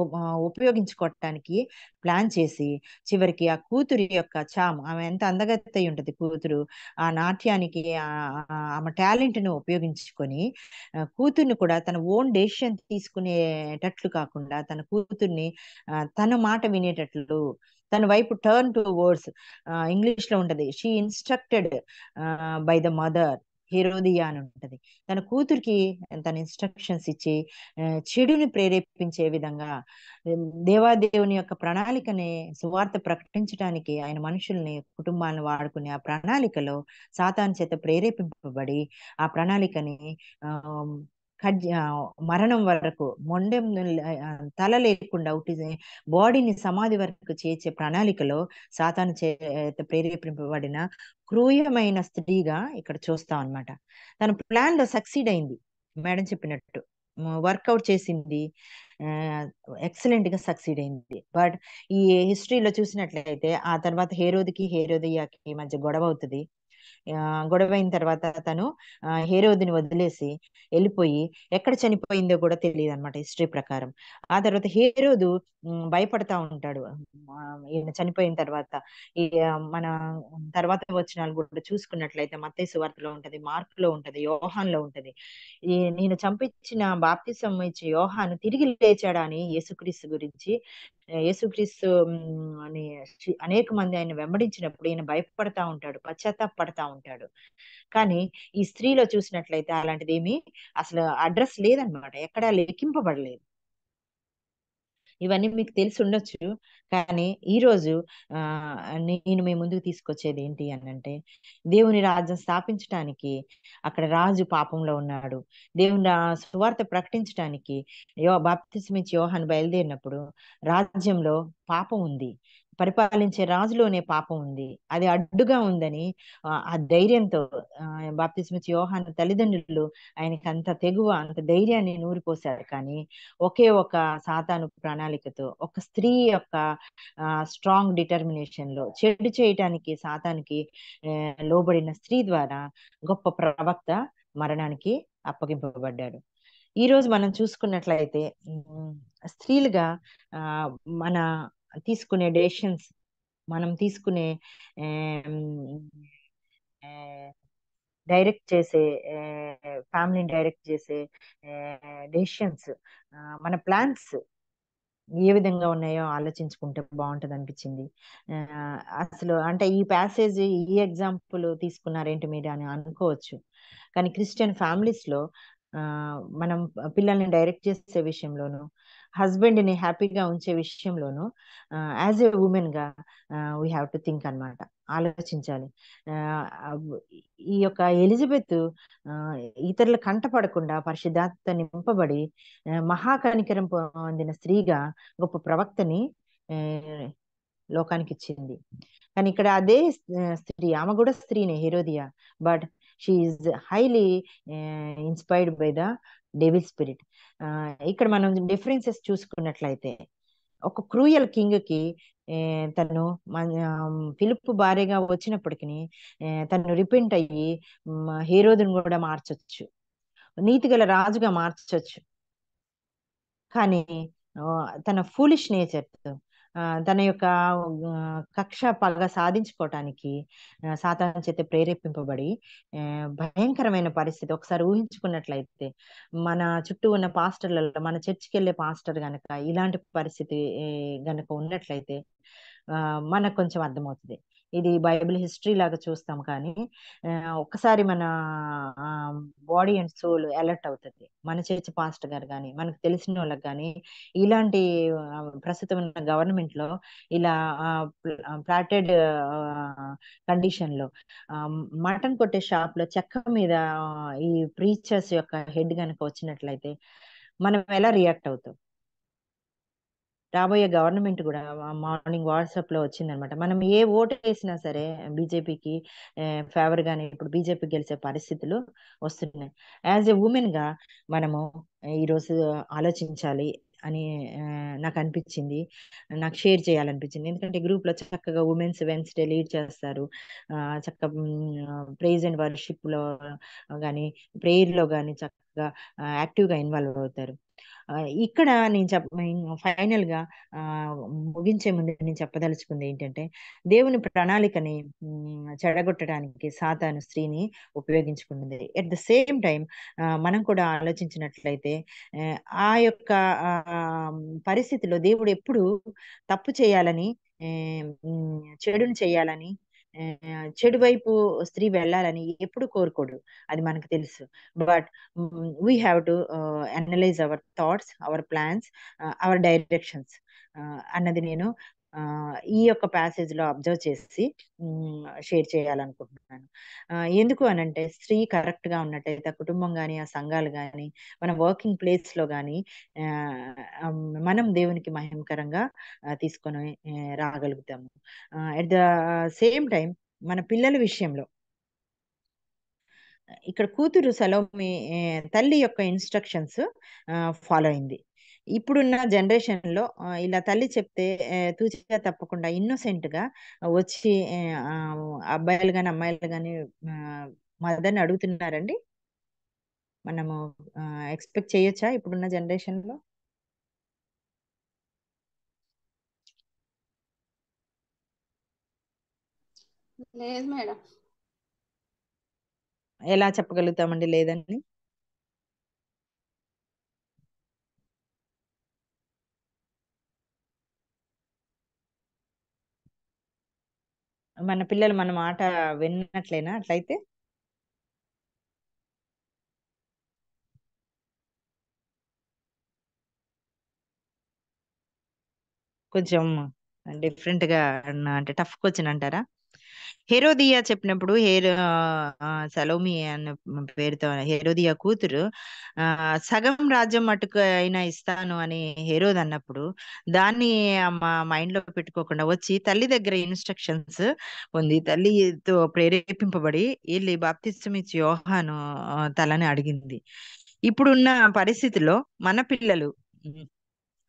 ఉపయోగించుకోవటానికి ప్లాన్ చేసి చివరికి ఆ కూతురి యొక్క చాము, ఆమె ఎంత అందగత్తై ఉంటది కూతురు, ఆ నాట్యానికి ఆమె టాలెంట్ ను ఉపయోగించుకొని కూతుర్ని కూడా తన ఓన్ డెసిషన్ తీసుకునేటట్లు కాకుండా తన కూతుర్ని తన మాట వినేటట్లు తన వైపు టర్న్ టు వర్డ్స్, ఇంగ్లీష్ లో ఉంటది she instructed by the mother Herodias అని ఉంటది. తన కూతురికి తన ఇన్స్ట్రక్షన్స్ ఇచ్చి చెడుని ప్రేరేపించే విధంగా దేవాదేవుని యొక్క ప్రణాళికని సువార్త ప్రకటించడానికి ఆయన మనుషుల్ని, కుటుంబాలను వాడుకునే ఆ ప్రణాళికలో సాతాను చేత ప్రేరేపింపబడి ఆ ప్రణాళికని మరణం వరకు మొండెం తల లేకుండా బాడీని సమాధి వరకు చేర్చే ప్రణాళికలో సాతాను చేత ప్రేరేపింపబడిన క్రూయమైన స్త్రీగా ఇక్కడ చూస్తాం అన్నమాట. తన ప్లాన్ లో సక్సీడ్ అయింది, మేడం చెప్పినట్టు వర్కౌట్ చేసింది, ఎక్సలెంట్ గా సక్సీడ్ అయింది. బట్ ఈ హిస్టరీలో చూసినట్లయితే ఆ తర్వాత హేరోదియాకి మధ్య గొడవ అవుతుంది. గొడవ అయిన తర్వాత తను హేరోదుని వదిలేసి వెళ్ళిపోయి ఎక్కడ చనిపోయిందో కూడా తెలియదు అనమాట హిస్టరీ ప్రకారం. ఆ తర్వాత హేరోదు భయపడతా ఉంటాడు ఈయన చనిపోయిన తర్వాత. ఈ మన తర్వాత వచనాలు కూడా చూసుకున్నట్లయితే మత్తయి సువార్తలో ఉంటది, మార్కులో ఉంటది, యోహాన్లో ఉంటది. నేను చంపించిన బాప్తిసం ఇచ్చే యోహాను తిరిగి లేచాడా అని యేసుక్రీస్తు గురించి, యేసుక్రీస్తు అని అనేక మంది ఆయన వెంబడించినప్పుడు ఈయన భయపడతా ఉంటాడు, పశ్చాత్తాపడతా ఉంటాడు. కానీ ఈ స్త్రీలో చూసినట్లయితే అలాంటిది ఏమీ అసలు అడ్రస్ లేదనమాట, ఎక్కడా లెక్కింపబడలేదు. ఇవన్నీ మీకు తెలిసి ఉండొచ్చు. కానీ ఈరోజు నేను మీ ముందుకు తీసుకొచ్చేది ఏంటి అనంటే, దేవుని రాజ్యం స్థాపించడానికి అక్కడ రాజు పాపంలో ఉన్నాడు. దేవుని సువార్త ప్రకటించడానికి బాప్తిసం ఇచ్చి యోహాను బయలుదేరినప్పుడు రాజ్యంలో పాపం ఉంది, పరిపాలించే రాజులోనే పాపం ఉంది, అది అడ్డుగా ఉందని ఆ ధైర్యంతో బాప్తిసం ఇచ్చి యోహాను తల్లిదండ్రులు ఆయనకి అంత తెగువ, అంత ధైర్యాన్ని నూరిపోశారు. కానీ ఒకే ఒక సాతాను ప్రణాళికతో, ఒక స్త్రీ యొక్క స్ట్రాంగ్ డిటర్మినేషన్ లో చెడు చేయటానికి సాతానికి లోబడిన స్త్రీ ద్వారా గొప్ప ప్రవక్త మరణానికి అప్పగింపబడ్డాడు. ఈ రోజు మనం చూసుకున్నట్లయితే స్త్రీలుగా మన తీసుకునే డెసిషన్స్, మనం తీసుకునే డైరెక్ట్ చేసే ఫ్యామిలీని డైరెక్ట్ చేసే డెసిషన్స్, మన ప్లాన్స్ ఏ విధంగా ఉన్నాయో ఆలోచించుకుంటే బాగుంటది అనిపించింది. అసలు అంటే ఈ ప్యాసేజ్, ఈ ఎగ్జాంపుల్ తీసుకున్నారేంటి మీరు అని అనుకోవచ్చు. కానీ క్రిస్టియన్ ఫ్యామిలీస్ లో మనం పిల్లల్ని డైరెక్ట్ చేసే విషయంలోను, హస్బెండ్ ని హ్యాపీగా ఉంచే విషయంలోను యాజ్ ఏ ఉమెన్ గా వీ హ్యావ్ టు థింక్ అన్నమాట, ఆలోచించాలి. ఈ యొక్క ఎలిజబెత్ ఇతరుల కంటపడకుండా పరిశుద్ధాత్మ నింపబడి మహాకనికరం పొందిన స్త్రీగా గొప్ప ప్రవక్తని లోకానికి ఇచ్చింది. కానీ ఇక్కడ అదే స్త్రీ, ఆమె కూడా స్త్రీనే హేరోదియా, but she is highly inspired by the devil spirit. ఇక్కడ మనం డిఫరెన్సెస్ చూసుకున్నట్లయితే ఒక క్రూయల్ కింగ్ కి తను ఫిలిప్పు భార్యగా వచ్చినప్పటికీ తను రిపెంట్ అయ్యి హేరోదుని కూడా మార్చొచ్చు, నీతిగల రాజుగా మార్చొచ్చు. కానీ తన ఫూలిష్ నేచర్తో తన యొక్క కక్ష పగ సాధించుకోవటానికి సాతాను చేత ప్రేరేపింపబడి భయంకరమైన పరిస్థితి. ఒకసారి ఊహించుకున్నట్లయితే మన చుట్టూ ఉన్న పాస్టర్లలో, మన చర్చికి వెళ్ళే పాస్టర్ గనక ఇలాంటి పరిస్థితి గనక ఉన్నట్లయితే మనకు కొంచెం అర్థమవుతుంది. ఇది బైబిల్ హిస్టరీ లాగా చూస్తాం కానీ ఒక్కసారి మన బాడీ అండ్ సోల్ అలర్ట్ అవుతుంది. మన చర్చ్ పాస్టర్ గారు కానీ మనకు తెలిసిన వాళ్ళకి కానీ ఇలాంటి ప్రస్తుతం ఉన్న గవర్నమెంట్ లో ఇలా ప్లాటెడ్ కండిషన్ లో మటన్ కొట్టే షాప్ లో చెక్క మీద ఈ ప్రీచర్స్ యొక్క హెడ్ కనుక వచ్చినట్లయితే మనం ఎలా రియాక్ట్ అవుతాం? రాబోయే గవర్నమెంట్ కూడా మార్నింగ్ వాట్సాప్ లో వచ్చిందనమాట. మనం ఏ ఓటు వేసినా సరే బీజేపీకి ఫేవర్ గానే ఇప్పుడు బీజేపీ గెలిచే పరిస్థితులు వస్తున్నాయి. యాజ్ ఎ ఉమెన్ గా మనము ఈరోజు ఆలోచించాలి అని నాకు అనిపించింది, నాకు షేర్ చేయాలనిపించింది. ఎందుకంటే గ్రూప్ లో చక్కగా ఉమెన్స్ వెన్స్డే లీడ్ చేస్తారు, చక్కగా ప్రైజ్ అండ్ వర్షిప్ లో కానీ ప్రేయర్ లో కానీ చక్కగా యాక్టివ్ గా ఇన్వాల్వ్ అవుతారు. ఇక్కడ నేను ఫైనల్ గా ముగించే ముందు నేను చెప్పదలుచుకుంది ఏంటంటే దేవుని ప్రణాళికని చెడగొట్టడానికి సాతాను స్త్రీని ఉపయోగించుకున్నది. ఎట్ ద సేమ్ టైం మనం కూడా ఆలోచించినట్లయితే ఆ యొక్క పరిస్థితిలో దేవుడు ఎప్పుడు తప్పు చేయాలని, చెడుని చేయాలని, చెడు వైపు స్త్రీ వెళ్ళాలని ఎప్పుడు కోరుకోడు, అది మనకు తెలుసు. But we have to analyse our thoughts, our plans, our directions అన్నది నేను ఈ యొక్క ప్యాసేజ్ లో అబ్జర్వ్ చేసి షేర్ చేయాలనుకుంటున్నాను. ఎందుకు అనంటే స్త్రీ కరెక్ట్ గా ఉన్నట్టయితే కుటుంబం కానీ ఆ సంఘాలు కానీ మన వర్కింగ్ ప్లేస్ లో కానీ మనం దేవునికి మహిమకరంగా తీసుకొని రాగలుగుతాము. అట్ ద సేమ్ టైం మన పిల్లల విషయంలో ఇక్కడ కూతురు సలోమి తల్లి యొక్క ఇన్స్ట్రక్షన్స్ ఫాలో అయింది. ఇప్పుడున్న జనరేషన్ లో ఇలా తల్లి చెప్తే తూచిగా తప్పకుండా ఇన్నోసెంట్ గా వచ్చి అబ్బాయిలు కానీ అమ్మాయిలు కానీ మదర్ని అడుగుతున్నారండి. మనము ఎక్స్పెక్ట్ చేయొచ్చా ఇప్పుడున్న జనరేషన్ లో? లేదు మేడం. ఎలా చెప్పగలుగుతామండి లేదని? మన పిల్లలు మన మాట విన్నట్లేనా అట్లయితే? కొంచెం డిఫరెంట్ గా అంటే టఫ్ క్వశ్చన్ అంటారా? హెరోదియా చెప్పినప్పుడు సలోమి అన్న పేరుతో హెరోదియా కూతురు సగం రాజ్యం మటుకు అయినా ఇస్తాను అని హెరోద్ అన్నప్పుడు దాన్ని మా మైండ్ లో పెట్టుకోకుండా వచ్చి తల్లి దగ్గర ఇన్స్ట్రక్షన్స్ ఉంది, తల్లితో ప్రేరేపింపబడి వెళ్ళి బాప్తిస్మం ఇచ్చి యోహాను తలని అడిగింది. ఇప్పుడున్న పరిస్థితిలో మన పిల్లలు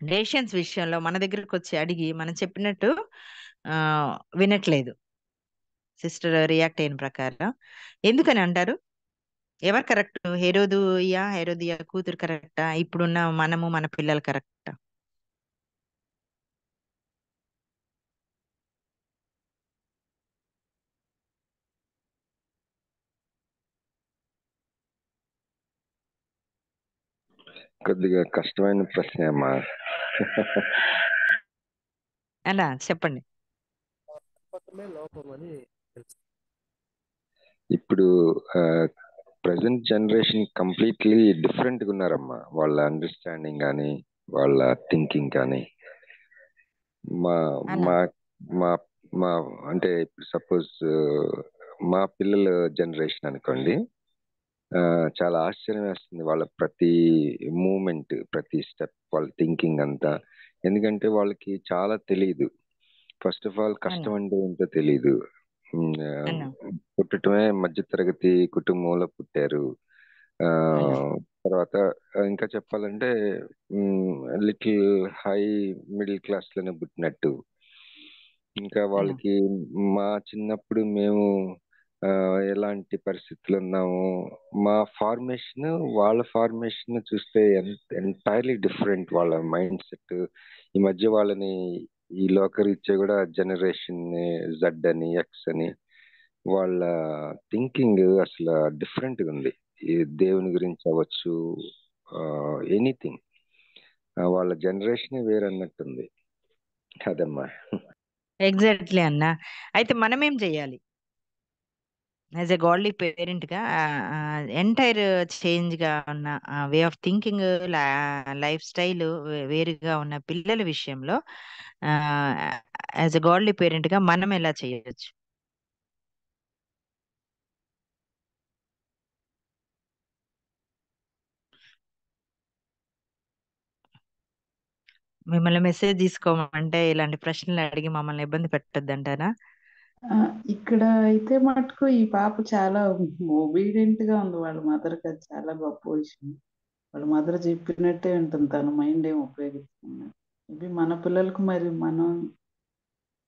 నేషన్స్ విషయంలో మన దగ్గరకు వచ్చి అడిగి మనం చెప్పినట్టు వినట్లేదు. సిస్టర్ రియాక్ట్ అయిన ప్రకారం ఎందుకని అంటారు? ఎవరు కరెక్ట్? హెరోదియా కూతురు కరెక్టా? ఇప్పుడున్న మనము మన పిల్లలు కరెక్టా? కొద్దిగా కష్టమైన ప్రశ్న అమ్మా. అలా చెప్పండి. ఇప్పుడు ప్రజెంట్ జనరేషన్ కంప్లీట్లీ డిఫరెంట్ గా ఉన్నారమ్మా. వాళ్ళ అండర్స్టాండింగ్ కానీ వాళ్ళ థింకింగ్ కానీ మా మా మా మా అంటే సపోజ్ మా పిల్లల జనరేషన్ అనుకోండి, చాలా ఆశ్చర్యం వేస్తుంది వాళ్ళ ప్రతి మూమెంట్, ప్రతి స్టెప్, వాళ్ళ థింకింగ్ అంతా. ఎందుకంటే వాళ్ళకి చాలా తెలియదు. ఫస్ట్ ఆఫ్ ఆల్ కష్టం అంటే ఏంటో తెలియదు. పుట్టటమే మధ్యతరగతి కుటుంబంలో పుట్టారు. తర్వాత ఇంకా చెప్పాలంటే లిటిల్ హై మిడిల్ క్లాస్ లోనే పుట్టినట్టు. ఇంకా వాళ్ళకి మా చిన్నప్పుడు మేము ఎలాంటి పరిస్థితులు ఉన్నాము, మా ఫార్మేషన్ వాళ్ళ ఫార్మేషన్ చూస్తే ఎంటైర్లీ డిఫరెంట్ వాళ్ళ మైండ్ సెట్. ఈ మధ్య వాళ్ళని ఈ లోకరీత్యా కూడా జనరేషన్ జెడ్ అని ఎక్స్ అని వాళ్ళ థింకింగ్ అసలు డిఫరెంట్ గా ఉంది. ఈ దేవుని గురించి అవ్వచ్చు, ఎనీథింగ్, వాళ్ళ జనరేషన్ వేరన్నట్టుంది. అదమ్మా. ఎగ్జాక్ట్లీ అన్న. అయితే మనం ఏం చేయాలి యాజ్ ఎ గాడ్లీ పేరెంట్ గా? ఎంటైర్ చేంజ్ గా ఉన్న way of thinking, life style వేరుగా ఉన్న పిల్లల విషయంలో యాజ్ ఎ గాడ్లీ పేరెంట్ గా మనం ఎలా చేయొచ్చు? మిమ్మల్ని మెసేజ్ తీసుకోమంటే ఇలాంటి ప్రశ్నలు అడిగి మమ్మల్ని ఇబ్బంది పెట్టొద్దంటారా? ఇక్కడ అయితే మటుకు ఈ పాప చాలా ఒబీడియంట్ గా ఉంది వాళ్ళ మదర్ కి. అది చాలా గొప్ప విషయం. వాళ్ళ మదర్ చెప్పినట్టే ఉంటుంది, తన మైండ్ ఏం ఉపయోగిస్తుంది. ఇవి మన పిల్లలకు మరి మనం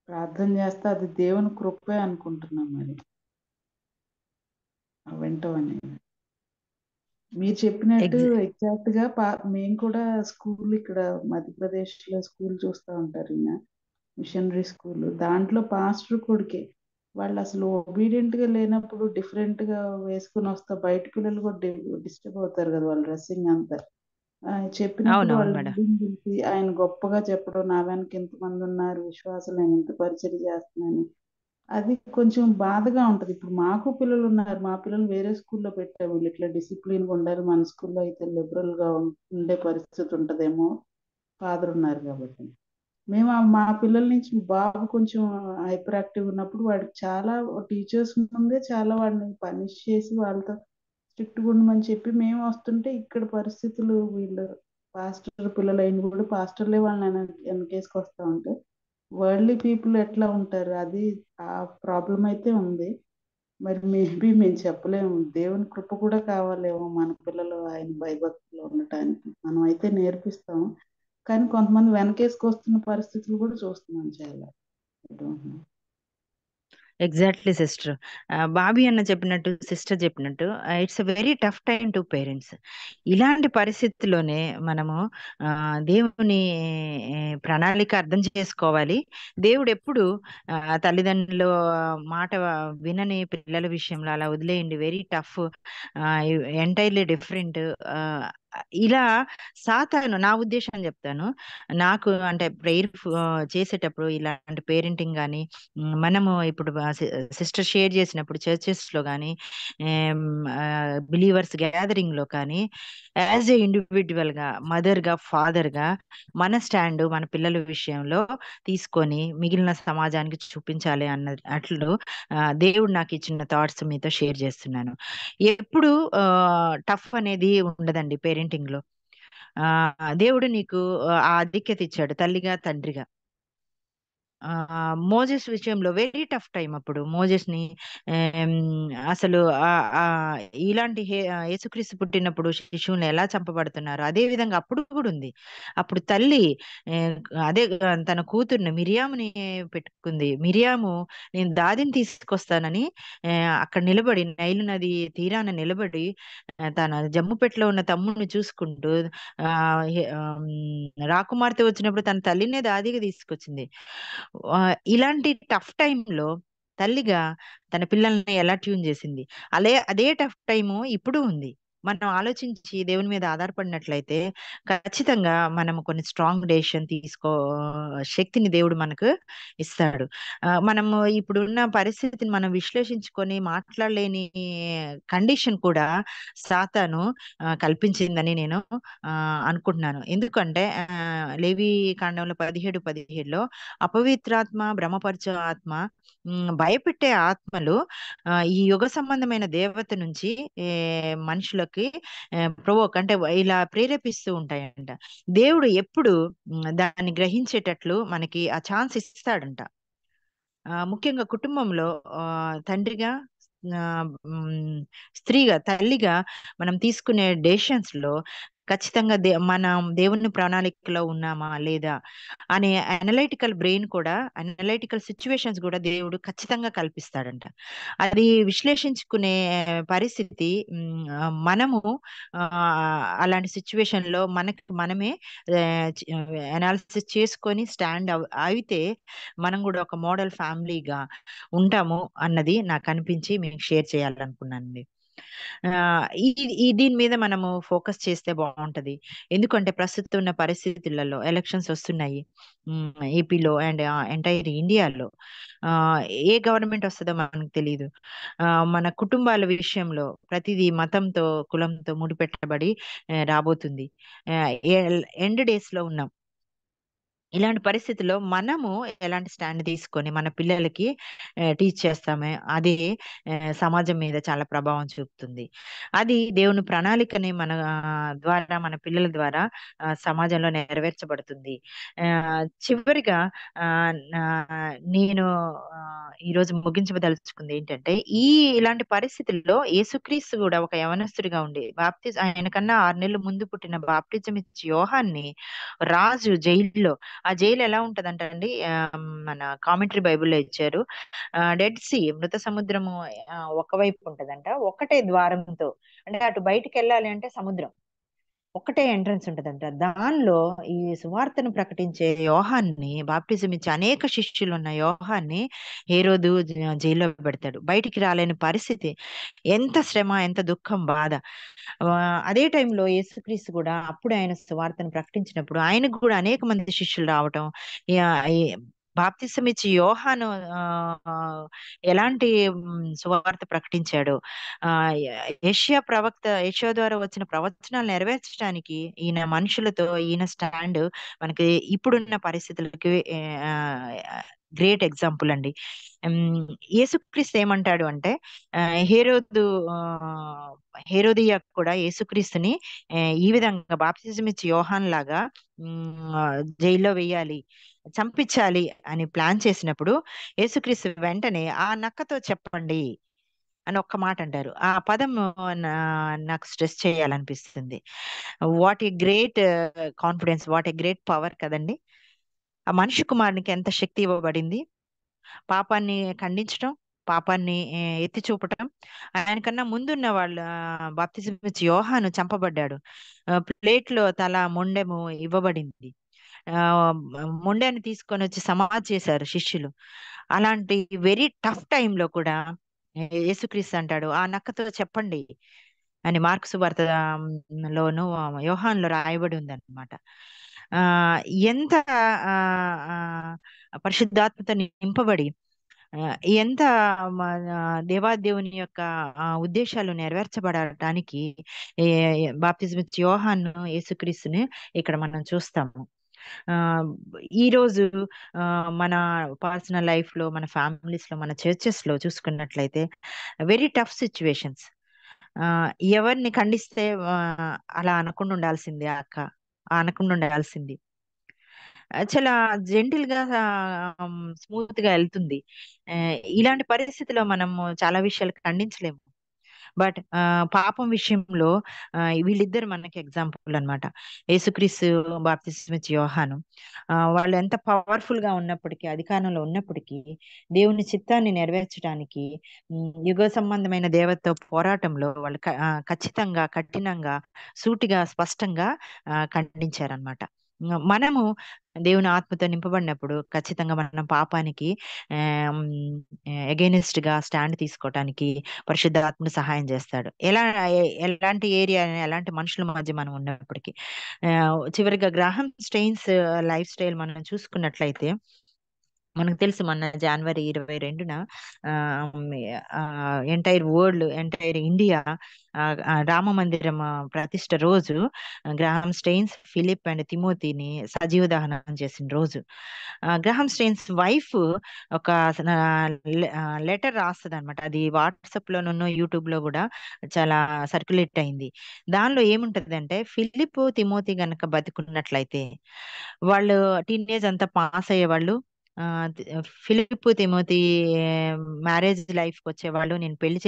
ప్రార్థన చేస్తే అది దేవుని కృపే అనుకుంటున్నాం. మరి వింటాం అనేది మీరు చెప్పినట్టు ఎగ్జాక్ట్ గా మేము కూడా స్కూల్ ఇక్కడ మధ్యప్రదేశ్ లో స్కూల్ చూస్తూ ఉంటారు, ఈయన మిషనరీ స్కూల్. దాంట్లో పాస్టర్ కొడుకే. వాళ్ళు అసలు ఒబీడియంట్ గా లేనప్పుడు డిఫరెంట్ గా వేసుకుని వస్తా బయట పిల్లలు కూడా డిస్టర్బ్ అవుతారు కదా, వాళ్ళ డ్రెస్సింగ్ అంతా. చెప్పినప్పుడు వాళ్ళు పిలిచి ఆయన గొప్పగా చెప్పడం, నా వెనక ఇంతమంది ఉన్నారు విశ్వాసాలు, నేను ఇంత పరిచయం చేస్తున్నాను. అది కొంచెం బాధగా ఉంటది. ఇప్పుడు మాకు పిల్లలు ఉన్నారు, మా పిల్లలు వేరే స్కూల్లో పెట్టాము. వీళ్ళు ఇట్లా డిసిప్లిన్ గా ఉండాలి, మన స్కూల్లో అయితే లిబరల్ గా ఉండే పరిస్థితి ఉంటదేమో, ఫాదర్ ఉన్నారు కాబట్టి. మేము మా పిల్లల నుంచి బాబు కొంచెం హైపర్ యాక్టివ్ ఉన్నప్పుడు వాడికి చాలా టీచర్స్ ముందే చాలా వాడిని పనిష్ చేసి వాళ్ళతో స్ట్రిక్ట్ గా ఉండమని చెప్పి మేము వస్తుంటే ఇక్కడ పరిస్థితులు వీళ్ళు పాస్టర్ పిల్లలు అయిన కూడా పాస్టర్లే వాళ్ళని వెనకేసుకొస్తా ఉంటే వరల్డ్లీ పీపుల్ ఎట్లా ఉంటారు, అది ఆ ప్రాబ్లం అయితే ఉంది. మరి మేబీ మేము చెప్పలేము, దేవుని కృప కూడా కావాలేమో మన పిల్లలు ఆయన భయభక్తులు ఉండటానికి. మనం అయితే నేర్పిస్తాము, కానీ కొంతమంది వెనకేసుకొస్తున్న పరిస్థితులు కూడా చూస్తున్నాం చాలా. Exactly sister. బాబీ అన్న చెప్పినట్టు, సిస్టర్ చెప్పినట్టు, it's a very tough time to parents. ఇలాంటి పరిస్థితుల్లోనే మనము దేవుని ప్రణాళిక అర్థం చేసుకోవాలి. దేవుడు ఎప్పుడు తల్లిదండ్రుల మాట వినని పిల్లల విషయంలో అలా వదిలేయండి, వెరీ టఫ్, ఎంటైర్లీ డిఫరెంట్. ఇలా సాతాను, నా ఉద్దేశం చెప్తాను, నాకు అంటే ప్రేయర్ చేసేటప్పుడు ఇలాంటి పేరెంటింగ్ కానీ మనము ఇప్పుడు సిస్టర్ షేర్ చేసినప్పుడు చర్చెస్ లో కానీ బిలీవర్స్ గ్యాదరింగ్ లో కానీ యాజ్ ఏ ఇండివిజువల్ గా, మదర్ గా, ఫాదర్ గా మన స్టాండ్ మన పిల్లల విషయంలో తీసుకొని మిగిలిన సమాజానికి చూపించాలి అట్లు దేవుడు నాకు ఇచ్చిన థాట్స్ మీతో షేర్ చేస్తున్నాను. ఎప్పుడు టఫ్ అనేది ఉండదండి పేరెంటింగ్ లో. దేవుడు నీకు ఆ ఆధిక్యత ఇచ్చాడు తల్లిగా, తండ్రిగా. మోజెస్ విషయంలో వెరీ టఫ్ టైం. అప్పుడు మోజెస్ ని అసలు ఇలాంటి యేసుక్రీస్తు పుట్టినప్పుడు శిశువుని ఎలా చంపబడుతున్నారు, అదే విధంగా అప్పుడు కూడా ఉంది. అప్పుడు తల్లి అదే తన కూతుర్ని మిరియాముని పెట్టుకుంది. మిరియాము నేను దాదిని తీసుకొస్తానని అక్కడ నిలబడి, నైలు నది తీరాన నిలబడి తన జమ్ముపెట్లో ఉన్న తమ్ముడిని చూసుకుంటూ రాకుమార్తె వచ్చినప్పుడు తన తల్లినే దాదిగా తీసుకొచ్చింది. ఇలాంటి టఫ్ టైంలో తల్లిగా తన పిల్లల్ని ఎలా ట్యూన్ చేసింది, అదే టఫ్ టైము ఇప్పుడు ఉంది. మనం ఆలోచించి దేవుని మీద ఆధారపడినట్లయితే ఖచ్చితంగా మనం కొన్ని స్ట్రాంగ్ డెసిషన్ తీసుకో శక్తిని దేవుడు మనకు ఇస్తాడు. మనము ఇప్పుడున్న పరిస్థితిని మనం విశ్లేషించుకొని మాట్లాడలేని కండిషన్ కూడా సాతాను కల్పించిందని నేను అనుకుంటున్నాను. ఎందుకంటే లేవి కాండంలో 17:17లో అపవిత్రాత్మ, భ్రమపరచు ఆత్మ, భయపెట్టే ఆత్మలు ఈ యుగ సంబంధమైన దేవత నుంచి మనుషులకి ప్రవోక్ అంటే ఇలా ప్రేరేపిస్తూ ఉంటాయంట. దేవుడు ఎప్పుడు దాన్ని గ్రహించేటట్లు మనకి ఆ ఛాన్స్ ఇస్తాడంట. ముఖ్యంగా కుటుంబంలో తండ్రిగా, స్త్రీగా, తల్లిగా మనం తీసుకునే డెసిషన్స్ లో ఖచ్చితంగా మనం దేవుని ప్రణాళికలో ఉన్నామా లేదా అనే అనలైటికల్ బ్రెయిన్ కూడా, అనలైటికల్ సిచ్యువేషన్స్ కూడా దేవుడు ఖచ్చితంగా కల్పిస్తాడంట. అది విశ్లేషించుకునే పరిస్థితి మనము అలాంటి సిచ్యువేషన్ లో మనమే అనాలిసిస్ చేసుకొని స్టాండ్ అయితే మనం కూడా ఒక మోడల్ ఫ్యామిలీగా ఉంటాము అన్నది నాకు అనిపించి మీకు షేర్ చేయాలనుకున్నానండి. దీని మీద మనము ఫోకస్ చేస్తే బాగుంటది. ఎందుకంటే ప్రస్తుతం ఉన్న పరిస్థితులలో ఎలక్షన్స్ వస్తున్నాయి ఏపీలో అండ్ ఎంటైర్ ఇండియాలో. ఏ గవర్నమెంట్ వస్తుందో మనకు తెలియదు. మన కుటుంబాల విషయంలో ప్రతిదీ మతంతో కులంతో ముడిపెట్టబడి రాబోతుంది. ఎండ్ డేస్ లో ఉన్నాం. ఇలాంటి పరిస్థితుల్లో మనము ఎలాంటి స్టాండ్ తీసుకొని మన పిల్లలకి టీచ్ చేస్తామే అది సమాజం మీద చాలా ప్రభావం చూపుతుంది. అది దేవుని ప్రణాళికని మన ద్వారా మన పిల్లల ద్వారా సమాజంలో నెరవేర్చబడుతుంది. చివరిగా నేను ఈరోజు ముగించదలుచుకుంది ఏంటంటే ఇలాంటి పరిస్థితుల్లో యేసుక్రీస్తు కూడా ఒక యవనస్తుడిగా ఉండి ఆయన కన్నా 6 నెలలు ముందు పుట్టిన బాప్టిజం ఇచ్చి యోహాన్ని రాజు జైల్లో, ఆ జైలు ఎలా ఉంటదంట అండి, మన కామెంటరీ బైబిల్లో ఇచ్చారు, డెడ్ సీ మృత సముద్రము ఒకవైపు ఉంటదంట, ఒకటే ద్వారంతో, అంటే అటు బయటికి వెళ్ళాలి అంటే సముద్రం ఒక్కటే ఎంట్రన్స్ ఉంటదంట. దానిలో ఈ సువార్తను ప్రకటించే యోహాన్ని, బాప్టిజం ఇచ్చే అనేక శిష్యులు ఉన్న యోహాన్ని హేరోదు జైల్లో పెడతాడు. బయటికి రాలేని పరిస్థితి, ఎంత శ్రమ, ఎంత దుఃఖం, బాధ. అదే టైంలో యేసుక్రీస్తు కూడా అప్పుడు ఆయన సువార్తను ప్రకటించినప్పుడు ఆయనకు కూడా అనేక మంది శిష్యులు రావటం, బాప్తిసం ఇచ్చి యోహాను ఎలాంటి సువార్త ప్రకటించాడు, యెషయా ద్వారా వచ్చిన ప్రవచనాలు నెరవేర్చడానికి ఈయన మనుషులతో ఈయన స్టాండ్ మనకి ఇప్పుడున్న పరిస్థితులకి గ్రేట్ ఎగ్జాంపుల్ అండి. యేసుక్రీస్తు ఏమంటాడు అంటే, హేరోదియా కూడా యేసుక్రీస్తుని ఈ విధంగా బాప్తిజం ఇచ్చి యోహాన్ లాగా జైల్లో వేయాలి, చంపించాలి అని ప్లాన్ చేసినప్పుడు యేసుక్రీస్తు వెంటనే ఆ నక్కతో చెప్పండి అని ఒక్క మాట అంటారు. ఆ పదం నాకు స్ట్రెస్ చేయాలనిపిస్తుంది. What a great confidence, what a great power కదండి. ఆ మనిషి కుమారునికి ఎంత శక్తి ఇవ్వబడింది, పాపాన్ని ఖండించడం, పాపాన్ని ఎత్తి చూపటం. ఆయనకన్నా ముందున్న వాళ్ళు బాప్తిజం ఇచ్చి యోహాను చంపబడ్డాడు, ప్లేట్లో తల మొండెము ఇవ్వబడింది, మొండెని తీసుకొని వచ్చి సమాధి చేశారు శిష్యులు. అలాంటి వెరీ టఫ్ టైంలో కూడా యేసుక్రీస్తు అంటాడు ఆ నక్కతో చెప్పండి అని. మార్కు సువార్తలోను యోహాన్లో రాయబడి ఉంది అనమాట. ఎంత పరిశుద్ధాత్మతో నింపబడి ఎంత దేవాదేవుని యొక్క ఉద్దేశాలు నెరవేర్చబడటానికి బాప్తిజం ఇచ్చి యోహాను యేసుక్రీస్తుని ఇక్కడ మనం చూస్తాము. ఈ రోజు మన పర్సనల్ లైఫ్ లో, మన ఫ్యామిలీస్ లో, మన చర్చెస్ లో చూసుకున్నట్లయితే వెరీ టఫ్ సిచ్యువేషన్స్. ఎవరిని ఖండిస్తే అలా అనకుండా ఉండాల్సింది అక్క, అనకుండా ఉండాల్సింది, చాలా జెంటిల్ గా స్మూత్ గా వెళ్తుంది. ఇలాంటి పరిస్థితిలో మనము చాలా విషయాలు ఖండించలేము. బట్ పాపం విషయంలో వీళ్ళిద్దరు మనకి ఎగ్జాంపుల్ అనమాట. యేసుక్రీస్తు, బాప్తిస్మ ఇచ్చే యోహాను. వాళ్ళు ఎంత పవర్ఫుల్ గా ఉన్నప్పటికీ, అధికారంలో ఉన్నప్పటికీ దేవుని చిత్తాన్ని నెరవేర్చడానికి యుగ సంబంధమైన దేవతతో పోరాటంలో వాళ్ళు ఖచ్చితంగా, కఠినంగా, సూటిగా, స్పష్టంగా ఖండించారనమాట. మనము దేవుని ఆత్మతో నింపబడినప్పుడు ఖచ్చితంగా మనం పాపానికి అగైనెస్ట్ గా స్టాండ్ తీసుకోవటానికి పరిశుద్ధాత్ముడు సహాయం చేస్తాడు. ఎలాంటి ఏరియా, ఎలాంటి మనుషుల మధ్య మనం ఉన్నప్పటికీ. చివరిగా గ్రాహం స్టెయిన్స్ లైఫ్ స్టైల్ మనం చూసుకున్నట్లయితే మనకు తెలుసు, మొన్న జనవరి 22న entire world, entire India Rama మందిరం ప్రతిష్ట రోజు గ్రాహం స్టెయిన్స్ ఫిలిప్ అండ్ తిమోతిని సజీవ దహనం చేసిన రోజు. గ్రాహం స్టెయిన్స్ వైఫ్ ఒక లెటర్ రాస్తుంది అనమాట. అది వాట్సాప్ లోను, యూట్యూబ్ లో కూడా చాలా సర్క్యులేట్ అయింది. దానిలో ఏముంటది అంటే, ఫిలిప్ తిమోతి గనక బతికున్నట్లయితే వాళ్ళు టీనేజ్ అంతా పాస్ అయ్యేవాళ్ళు, ఫిలిప్ తిమోతి మ్యారేజ్ లైఫ్ కి వచ్చేవాళ్ళు, నేను పెళ్లి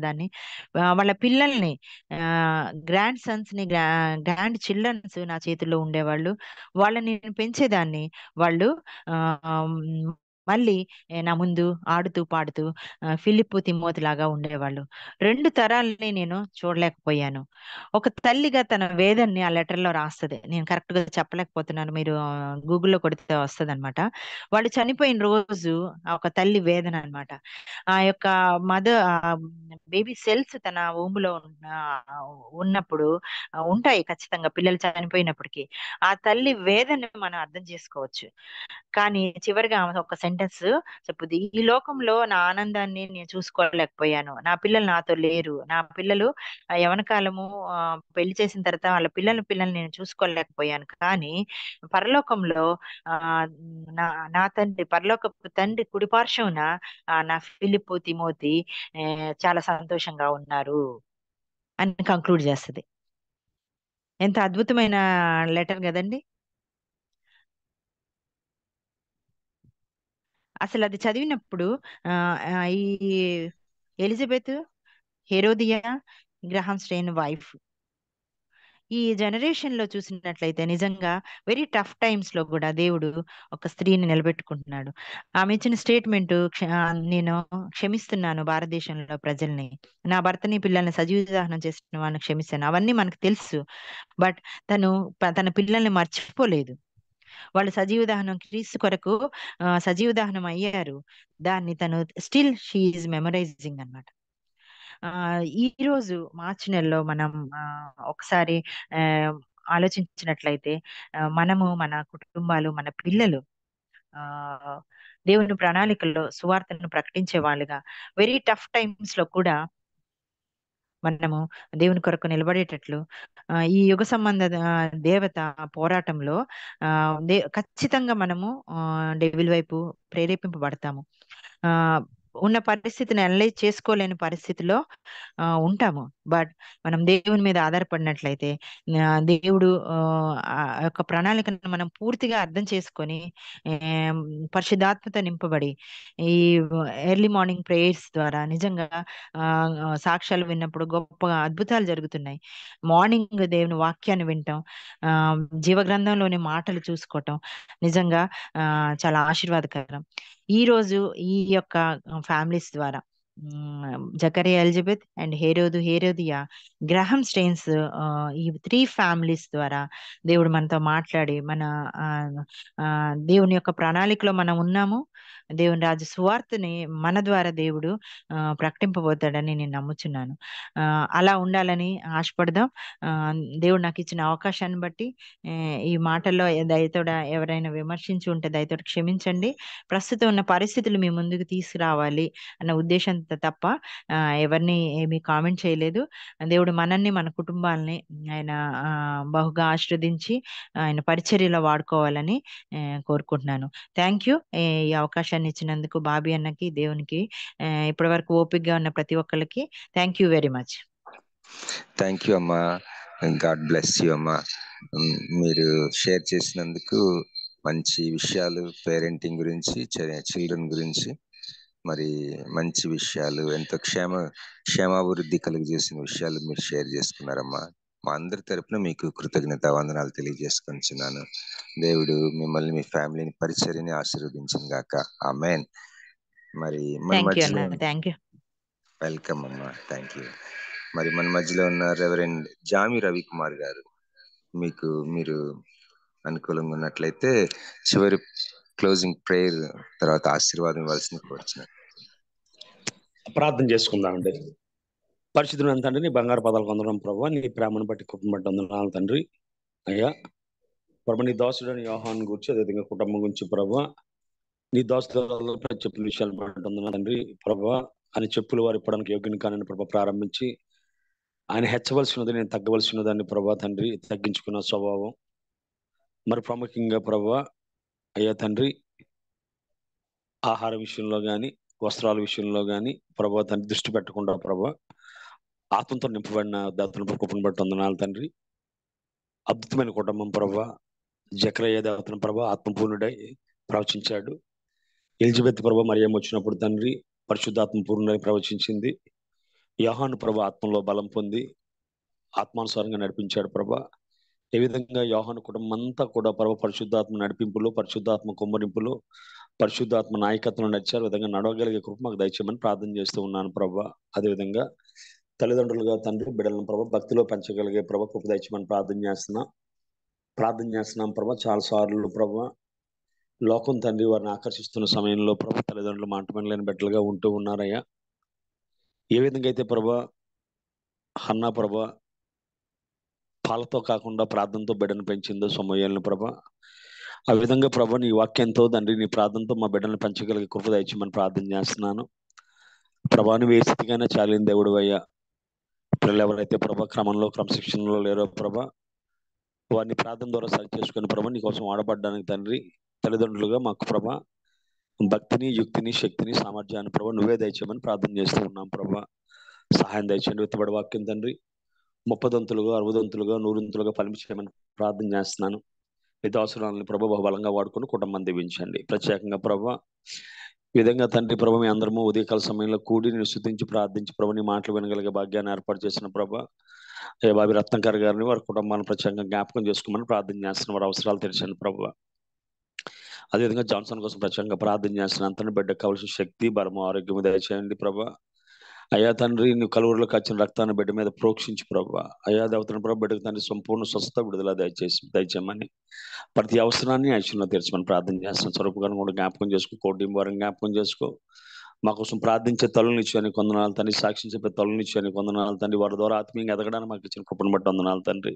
దాన్ని, వాళ్ళ పిల్లల్ని, గ్రాండ్ సన్స్ ని, గ్రాండ్ చిల్డ్రన్స్ నా చేతుల్లో ఉండేవాళ్ళు, వాళ్ళని నేను పెంచేదాన్ని. వాళ్ళు మళ్ళీ నా ముందు ఆడుతూ పాడుతూ ఫిలిప్పు తిమోతి లాగా ఉండేవాళ్ళు. 2 తరాలని నేను చూడలేకపోయాను. ఒక తల్లిగా తన వేదనని ఆ లెటర్‌లో రాస్తది. నేను కరెక్ట్‌గా చెప్పలేకపోతున్నాను. మీరు గూగుల్‌లో కొడితే వస్తదనమాట. వాళ్ళు చనిపోయిన రోజు ఒక తల్లి వేదన అనమాట. ఆ యొక్క బేబీ సెల్స్ తన వూంబ్‌లో ఉన్నప్పుడు ఉంటాయి ఖచ్చితంగా పిల్లలు చనిపోయినప్పటికి. ఆ తల్లి వేదనని మనం అర్థం చేసుకోవచ్చు. కానీ చివరిగా ఆమె ఒక సెంటెన్స్ చెప్పుద్ది. ఈ లోకంలో నా ఆనందాన్ని నేను చూసుకోలేకపోయాను. నా పిల్లలు నాతో లేరు. నా పిల్లలు యవ్వన కాలము పెళ్లి చేసిన తర్వాత వాళ్ళ పిల్లల్ని నేను చూసుకోలేకపోయాను. కానీ పరలోకంలో ఆహ్, నా నా తండ్రి పరలోకపు తండ్రి కుడి పార్శ్వమున నా ఫిలిప్పు, తిమోతి చాలా సంతోషంగా ఉన్నారు అని కంక్లూడ్ చేస్తది. ఎంత అద్భుతమైన లెటర్ గదండీ! అసలది చదివినప్పుడు ఈ ఎలిజబెత్, హెరోదియా, గ్రహాం స్టెయిన్ వైఫ్ ఈ జనరేషన్‌లో చూసినట్లయితే నిజంగా వెరీ టఫ్ టైమ్స్‌లో గూడా దేవుడు ఒక స్త్రీని నిలబెట్టుకుంటున్నాడు. ఆమె ఇచ్చిన స్టేట్‌మెంటు నేను క్షమిస్తున్నాను భారతదేశంలో ప్రజల్ని. నా భర్తని, పిల్లల్ని సజీవ దహనం చేసిన వాడిని క్షమిస్తాను. అవన్నీ మనకు తెలుసు. బట్ తను తన పిల్లల్ని మర్చిపోలేదు. వాళ్ళు సజీవ దహనం క్రీస్తు కొరకు సజీవ దహనం అయ్యారు. దాన్ని తను స్టిల్ షీ ఈజ్ మెమరైజింగ్ అన్నమాట. ఈరోజు మార్చి నెలలో మనం ఒకసారి ఆలోచించినట్లయితే మనము, మన కుటుంబాలు, మన పిల్లలు దేవుని ప్రణాళికల్లో సువార్తను ప్రకటించే వాళ్ళుగా వెరీ టఫ్ టైమ్స్ లో కూడా మనము దేవుని కొరకు నిలబడేటట్లు ఈ యుగ సంబంధ దేవత పోరాటంలో ఖచ్చితంగా మనము డెవిల్ వైపు ప్రేరేపింపబడతాము. ఉన్న పరిస్థితిని అనలైజ్ చేసుకోలేని పరిస్థితిలో ఉంటాము. బట్ మనం దేవుని మీద ఆధారపడినట్లయితే దేవుడు ఆ యొక్క ప్రణాళికను మనం పూర్తిగా అర్థం చేసుకొని పరిశుద్ధాత్మతో నింపబడి ఈ ఎర్లీ మార్నింగ్ ప్రేయర్స్ ద్వారా నిజంగా సాక్ష్యాలు విన్నప్పుడు గొప్పగా అద్భుతాలు జరుగుతున్నాయి. మార్నింగ్ దేవుని వాక్యాన్ని వింటాం, జీవగ్రంథంలోని మాటలు చూసుకోవటం నిజంగా చాలా ఆశీర్వాదకరం. ఈ రోజు ఈ యొక్క ఫ్యామిలీస్ ద్వారా Zechariah, Elizabeth and Herodias, Graham Staines ఈ 3 ఫ్యామిలీస్ ద్వారా దేవుడు మనతో మాట్లాడి మన దేవుని యొక్క ప్రణాళికలో మనం ఉన్నాము. దేవుని రాజ్య సువార్తని మన ద్వారా దేవుడు ప్రకటింపబోతాడని నేను నమ్ముచున్నాను. అలా ఉండాలని ఆశపడదాం. దేవుడు నాకు ఇచ్చిన అవకాశాన్ని బట్టి ఈ మాటల్లో దయతోడ ఎవరైనా విమర్శించి ఉంటే దయతోటి క్షమించండి. ప్రస్తుతం ఉన్న పరిస్థితులు మీ ముందుకు తీసుకురావాలి అన్న ఉద్దేశంతో తప్ప ఎవరిని ఏమీ కామెంట్ చేయలేదు. దేవుడు మనల్ని, మన కుటుంబాలని ఆయన బహుగా ఆశీర్వదించి ఆయన పరిచర్యలో వాడుకోవాలని కోరుకుంటున్నాను. Thank you. ఈ అవకాశాన్ని ఇచ్చినందుకు బాబీ అన్నకి, దేవునికి, ఇప్పటి వరకు ఓపికగా ఉన్న ప్రతి ఒక్కరికి thank you very much. Thank you అమ్మా. గాడ్ బ్లెస్ యూ అమ్మా. మీరు షేర్ చేసినందుకు మంచి విషయాలు, పేరెంటింగ్ గురించి, చిల్డ్రన్ గురించి, మరి మంచి విషయాలు, ఎంతో క్షేమాభివృద్ధి కలుగజేసిన విషయాలు మీరు షేర్ చేసుకున్నారమ్మా. మా అందరి తరపున మీకు కృతజ్ఞత వందనాలు తెలియజేసుకొనిచున్నాను. దేవుడు మిమ్మల్ని, మీ ఫ్యామిలీని, పరిచర్యని ఆశీర్వదించును గాక. ఆమేన్. మరి మన మధ్యలో వెల్కమ్ అమ్మా. Thank you. మరి మన మధ్యలో ఉన్న రెవరెండ్ జామి రవికుమార్ గారు, మీరు అనుకూలంగా ఉన్నట్లయితే చివరి క్లోజింగ్ ప్రేయర్ తర్వాత ఆశీర్వాదం ఇవ్వాల్సింది కోరుచున్నాను. ప్రార్థన చేసుకుందామండి. పరిశుద్ధుని తండ్రి, నీ బంగారు పదాలు కొందరం ప్రభావ, నీ ప్రేమను బట్టి కుటుంబం బట్టి వందనాలు తండ్రి. అయ్యా ప్రభు, నీ దాసుడని యోహాను గురించి, అదేవిధంగా కుటుంబం గురించి ప్రభావ, నీ దాసులపై చెప్పిన విషయాలు బట్టి వందనాలు తండ్రి. ప్రభావ ఆయన చెప్పులు వారు ఇప్పడానికి యోగ్యుని కానీ ప్రభావ ప్రారంభించి ఆయన హెచ్చవలసినది, నేను తగ్గవలసినదాన్ని ప్రభా తండ్రి తగ్గించుకున్న స్వభావం. మరి ప్రాముఖ్యంగా ప్రభా అయ్యా తండ్రి, ఆహార విషయంలో కానీ, వస్త్రాల విషయంలో కానీ ప్రభా తండ్రి దృష్టి పెట్టకుండా ప్రభా ఆత్మతో నింపబడిన దేవతను కుటుంబం బట్టి వందనాలు తండ్రి. అద్భుతమైన కుటుంబం ప్రభా. జకరయ్య దేవతను ప్రభా ఆత్మపూర్ణుడై ప్రవచించాడు. ఎలిజబెత్ ప్రభా మరియం వచ్చినప్పుడు తండ్రి పరిశుద్ధాత్మ పూర్ణుడై ప్రవచించింది. యోహాను ప్రభా ఆత్మలో బలం పొంది ఆత్మానుసారంగా నడిపించాడు ప్రభా. ఏ విధంగా యోహాను కుటుంబం అంతా కూడా ప్రభా పరిశుద్ధాత్మ నడిపింపులో, పరిశుద్ధాత్మ కుమ్మరింపులో పరిశుద్ధాత్మ నాయకత్వం నడిచారు విధంగా నడవగలిగే కృప మాకు దయచేయమని ప్రార్థన చేస్తూ ఉన్నాను ప్రభా. అదేవిధంగా తల్లిదండ్రులుగా తండ్రి బిడ్డలను ప్రభా భక్తిలో పెంచగలిగే ప్రభా కృప దయచేయమని ప్రార్థన చేస్తున్నాం ప్రభా. చాలా సార్లు ప్రభా లోకం తండ్రి వారిని ఆకర్షిస్తున్న సమయంలో ప్రభా తల్లిదండ్రులు మాట వినలేని బిడ్డలుగా ఉంటూ ఉన్నారయ్యా. ఏ విధంగా అయితే ప్రభా హన్నా ప్రభా పాలతో కాకుండా ప్రార్థనతో బిడ్డను పెంచిందో సమూయేలును ప్రభా, ఆ విధంగా ప్రభా నీ వాక్యంతో తండ్రి నీ ప్రార్థనతో మా బిడ్డను పెంచగలిగే కృప దయచేయమని ప్రార్థన చేస్తున్నాను ప్రభా. నువ్వు ఏ స్థితికైనా చాలిన దేవుడు అయ్యా. పిల్లలు ఎవరైతే ప్రభా క్రమశిక్షణలో లేరో ప్రభా వారిని ప్రార్థన ద్వారా సరి చేసుకుని ప్రభా నీ కోసం వాడబడ్డానికి తండ్రి తల్లిదండ్రులుగా మాకు ప్రభా భక్తిని యుక్తిని శక్తిని సామర్థ్యాన్ని ప్రభా నువ్వే దయచేయమని ప్రార్థన చేస్తూ ఉన్నాం ప్రభా. సహాయం దయచేయండి. విత్తబడి వాక్యం తండ్రి 30 దంతులుగా 60 దంతులుగా 100 దంతులుగా ఫలించమని ప్రార్థన చేస్తున్నాను. ఈ దాసురాలను ప్రభా బహుబలంగా వాడుకొని కుటుంబం దీవించండి. ప్రత్యేకంగా ప్రభా ఈ విధంగా తండ్రి ప్రభా మీ అందరము ఉదయకాల సమయంలో కూడి నేను స్తుతించి ప్రార్థించి ప్రభా నీ మాటలు వినగలిగే భాగ్యాన్ని ఏర్పాటు చేసిన ప్రభా బాబి రత్నాకర్ గారిని వారి కుటుంబాన్ని ప్రత్యేకంగా జ్ఞాపకం చేసుకోమని ప్రార్థన చేస్తున్న వారి అవసరాలు తెరిచండి ప్రభా. అదేవిధంగా జాన్సన్ కోసం ప్రత్యేకంగా ప్రార్థన చేస్తున్న అంతని బిడ్డకు కావాల్సిన శక్తి బలము ఆరోగ్యం దయచేయండి ప్రభా. అయ్యా తండ్రి నువ్వు కలువరిలోకి వచ్చిన రక్తాన్ని బిడ్డ మీద ప్రోక్షించి ప్రభా అయ్యా దేవతను ప్రభా బిడ్డకు తండ్రి సంపూర్ణ స్వస్థత విడుదల దయచేయమని ప్రతి అవసరాన్ని ఐశ్వర్యంలో తీర్చమని ప్రార్థన చేస్తాను. స్వరూపగాను కూడా జ్ఞాపకం చేసుకో, కోటి వారిని జ్ఞాపకం చేసుకో. మా కోసం ప్రార్థించే తల్లుని ఇచ్చాను కొందనాలు తండ్రి, సాక్ష్యం చెప్పే తల్లుని ఇచ్చాను కొందనాలు తండ్రి. వారి ద్వారా ఆత్మీయంగా ఎదగడానికి మాకు ఇచ్చిన కృపను బట్టి వందనాలు తండ్రి.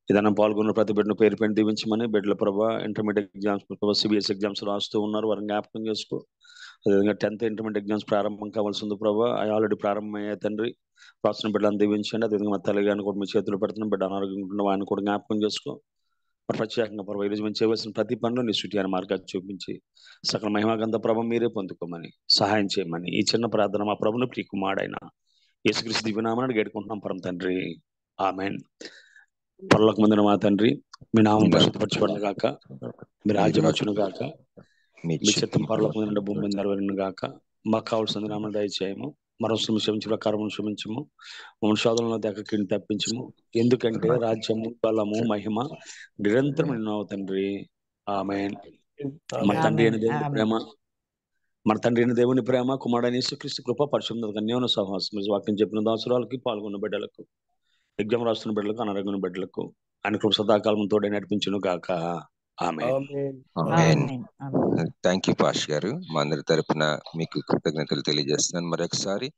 ఏదైనా పాల్గొన్న ప్రతి బిడ్డను పేరు పెట్టి దీవించమని. బిడ్డల ప్రభా ఇంటర్మీడియట్ ఎగ్జామ్స్ ప్రభా సిబిఎస్ ఎగ్జామ్స్ రాస్తూ ఉన్నారు, వారిని జ్ఞాపకం చేసుకో. అదేవిధంగా 10th ఇంటర్మీడియట్ ఎగ్జామ్స్ ప్రారంభం కావాల్సి ఉంది ప్రభా, ఆల్రెడీ ప్రారంభమయ్యాయి తండ్రి. రాసిన బిడ్డలను దీవించండి. అదేవిధంగా మా తల్లి గారిని కూడా మీ చేతులు పెడుతున్నాం. బిడ్డ అనారోగ్యం ఉంటున్న వారిని కూడా జ్ఞాపకం చేసుకో. మరి ప్రత్యేకంగా ప్రభావ ఈరోజు మేము చేయవలసిన ప్రతి పనిలో నీ శుద్ధి అనే మార్గాన్ని చూపించి సకల మహిమాగంధ ప్రభ మీరే పొందుకోమని సహాయం చేయమని ఈ చిన్న ప్రార్థన మా ప్రభుని ప్రియకుమారుడైన యేసుక్రీస్తు దివ్యనామమున వేడుకుంటున్నాం పరమ తండ్రి, ఆమేన్. పరలోకమందున మా తండ్రి, మీ నామం పరిశుద్ధపరచబడును గాక, మీ రాజ్యం వచ్చును గాక, మీ చిత్తం పరలోకమందున భూమి మీద నెరవేరును గాక. మాకు కావాల్సిన నామం దయచేయము, మరో క్షమించు ప్రకారం క్షమించము, మమ్మల్ని శోధనలో దగ్గరికి తప్పించము. ఎందుకంటే రాజ్యము బలము మహిమ నిరంతరం నిన్నావు తండ్రి, ఆమేన్. మన తండ్రి అయిన దేవుని ప్రేమ, మన తండ్రి అయిన దేవుని ప్రేమ, కుమారుడైన యేసుక్రీస్తు కృప, పరిశుద్ధ కన్యను సహవాసం, వాక్యం చెప్పిన దాసురాలకి పాల్గొన్న బిడ్డలకు, ఎగ్జామ్ రాస్తున్న బిడ్డలకు, అనారోగ్య బిడ్డలకు ఆయన కృప సదాకాలం తోడే నడిపించును గాక, ఆమేన్. థ్యాంక్ యూ పాష్ గారు. మా అందరి తరపున మీకు కృతజ్ఞతలు తెలియజేస్తున్నాను. మరొకసారి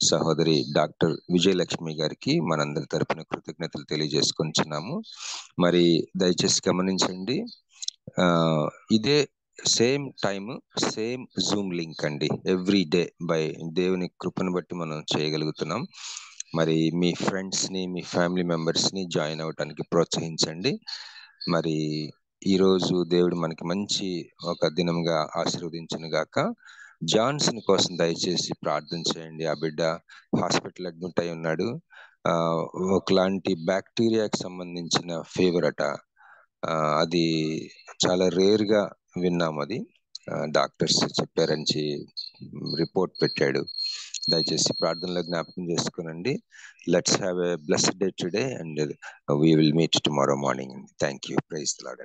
సహోదరి డాక్టర్ విజయలక్ష్మి గారికి మనందరి తరపున కృతజ్ఞతలు తెలియజేసుకుంటున్నాము. మరి దయచేసి గమనించండి, ఇదే same time same Zoom link అండి. ఎవ్రీ డే బై దేవుని కృపను బట్టి మనం చేయగలుగుతున్నాం. మరి మీ ఫ్రెండ్స్ ని మీ ఫ్యామిలీ మెంబర్స్ ని జాయిన్ అవడానికి ప్రోత్సహించండి. మరి ఈ రోజు దేవుడు మనకి మంచి ఒక దినంగా ఆశీర్వదించును గాక. జాన్సన్ కోసం దయచేసి ప్రార్థన చేయండి. ఆ బిడ్డ హాస్పిటల్ అడ్మిట్ అయి ఉన్నాడు. ఒకలాంటి బ్యాక్టీరియాకి సంబంధించిన ఫీవర్ అట. అది చాలా రేర్ గా విన్నాం. అది డాక్టర్స్ చెప్పారని రిపోర్ట్ పెట్టాడు. దయచేసి ప్రార్థనలో జ్ఞాపకం చేసుకోనండి. Let's have a blessed day today and we will meet tomorrow morning. Thank you. Praise the Lord.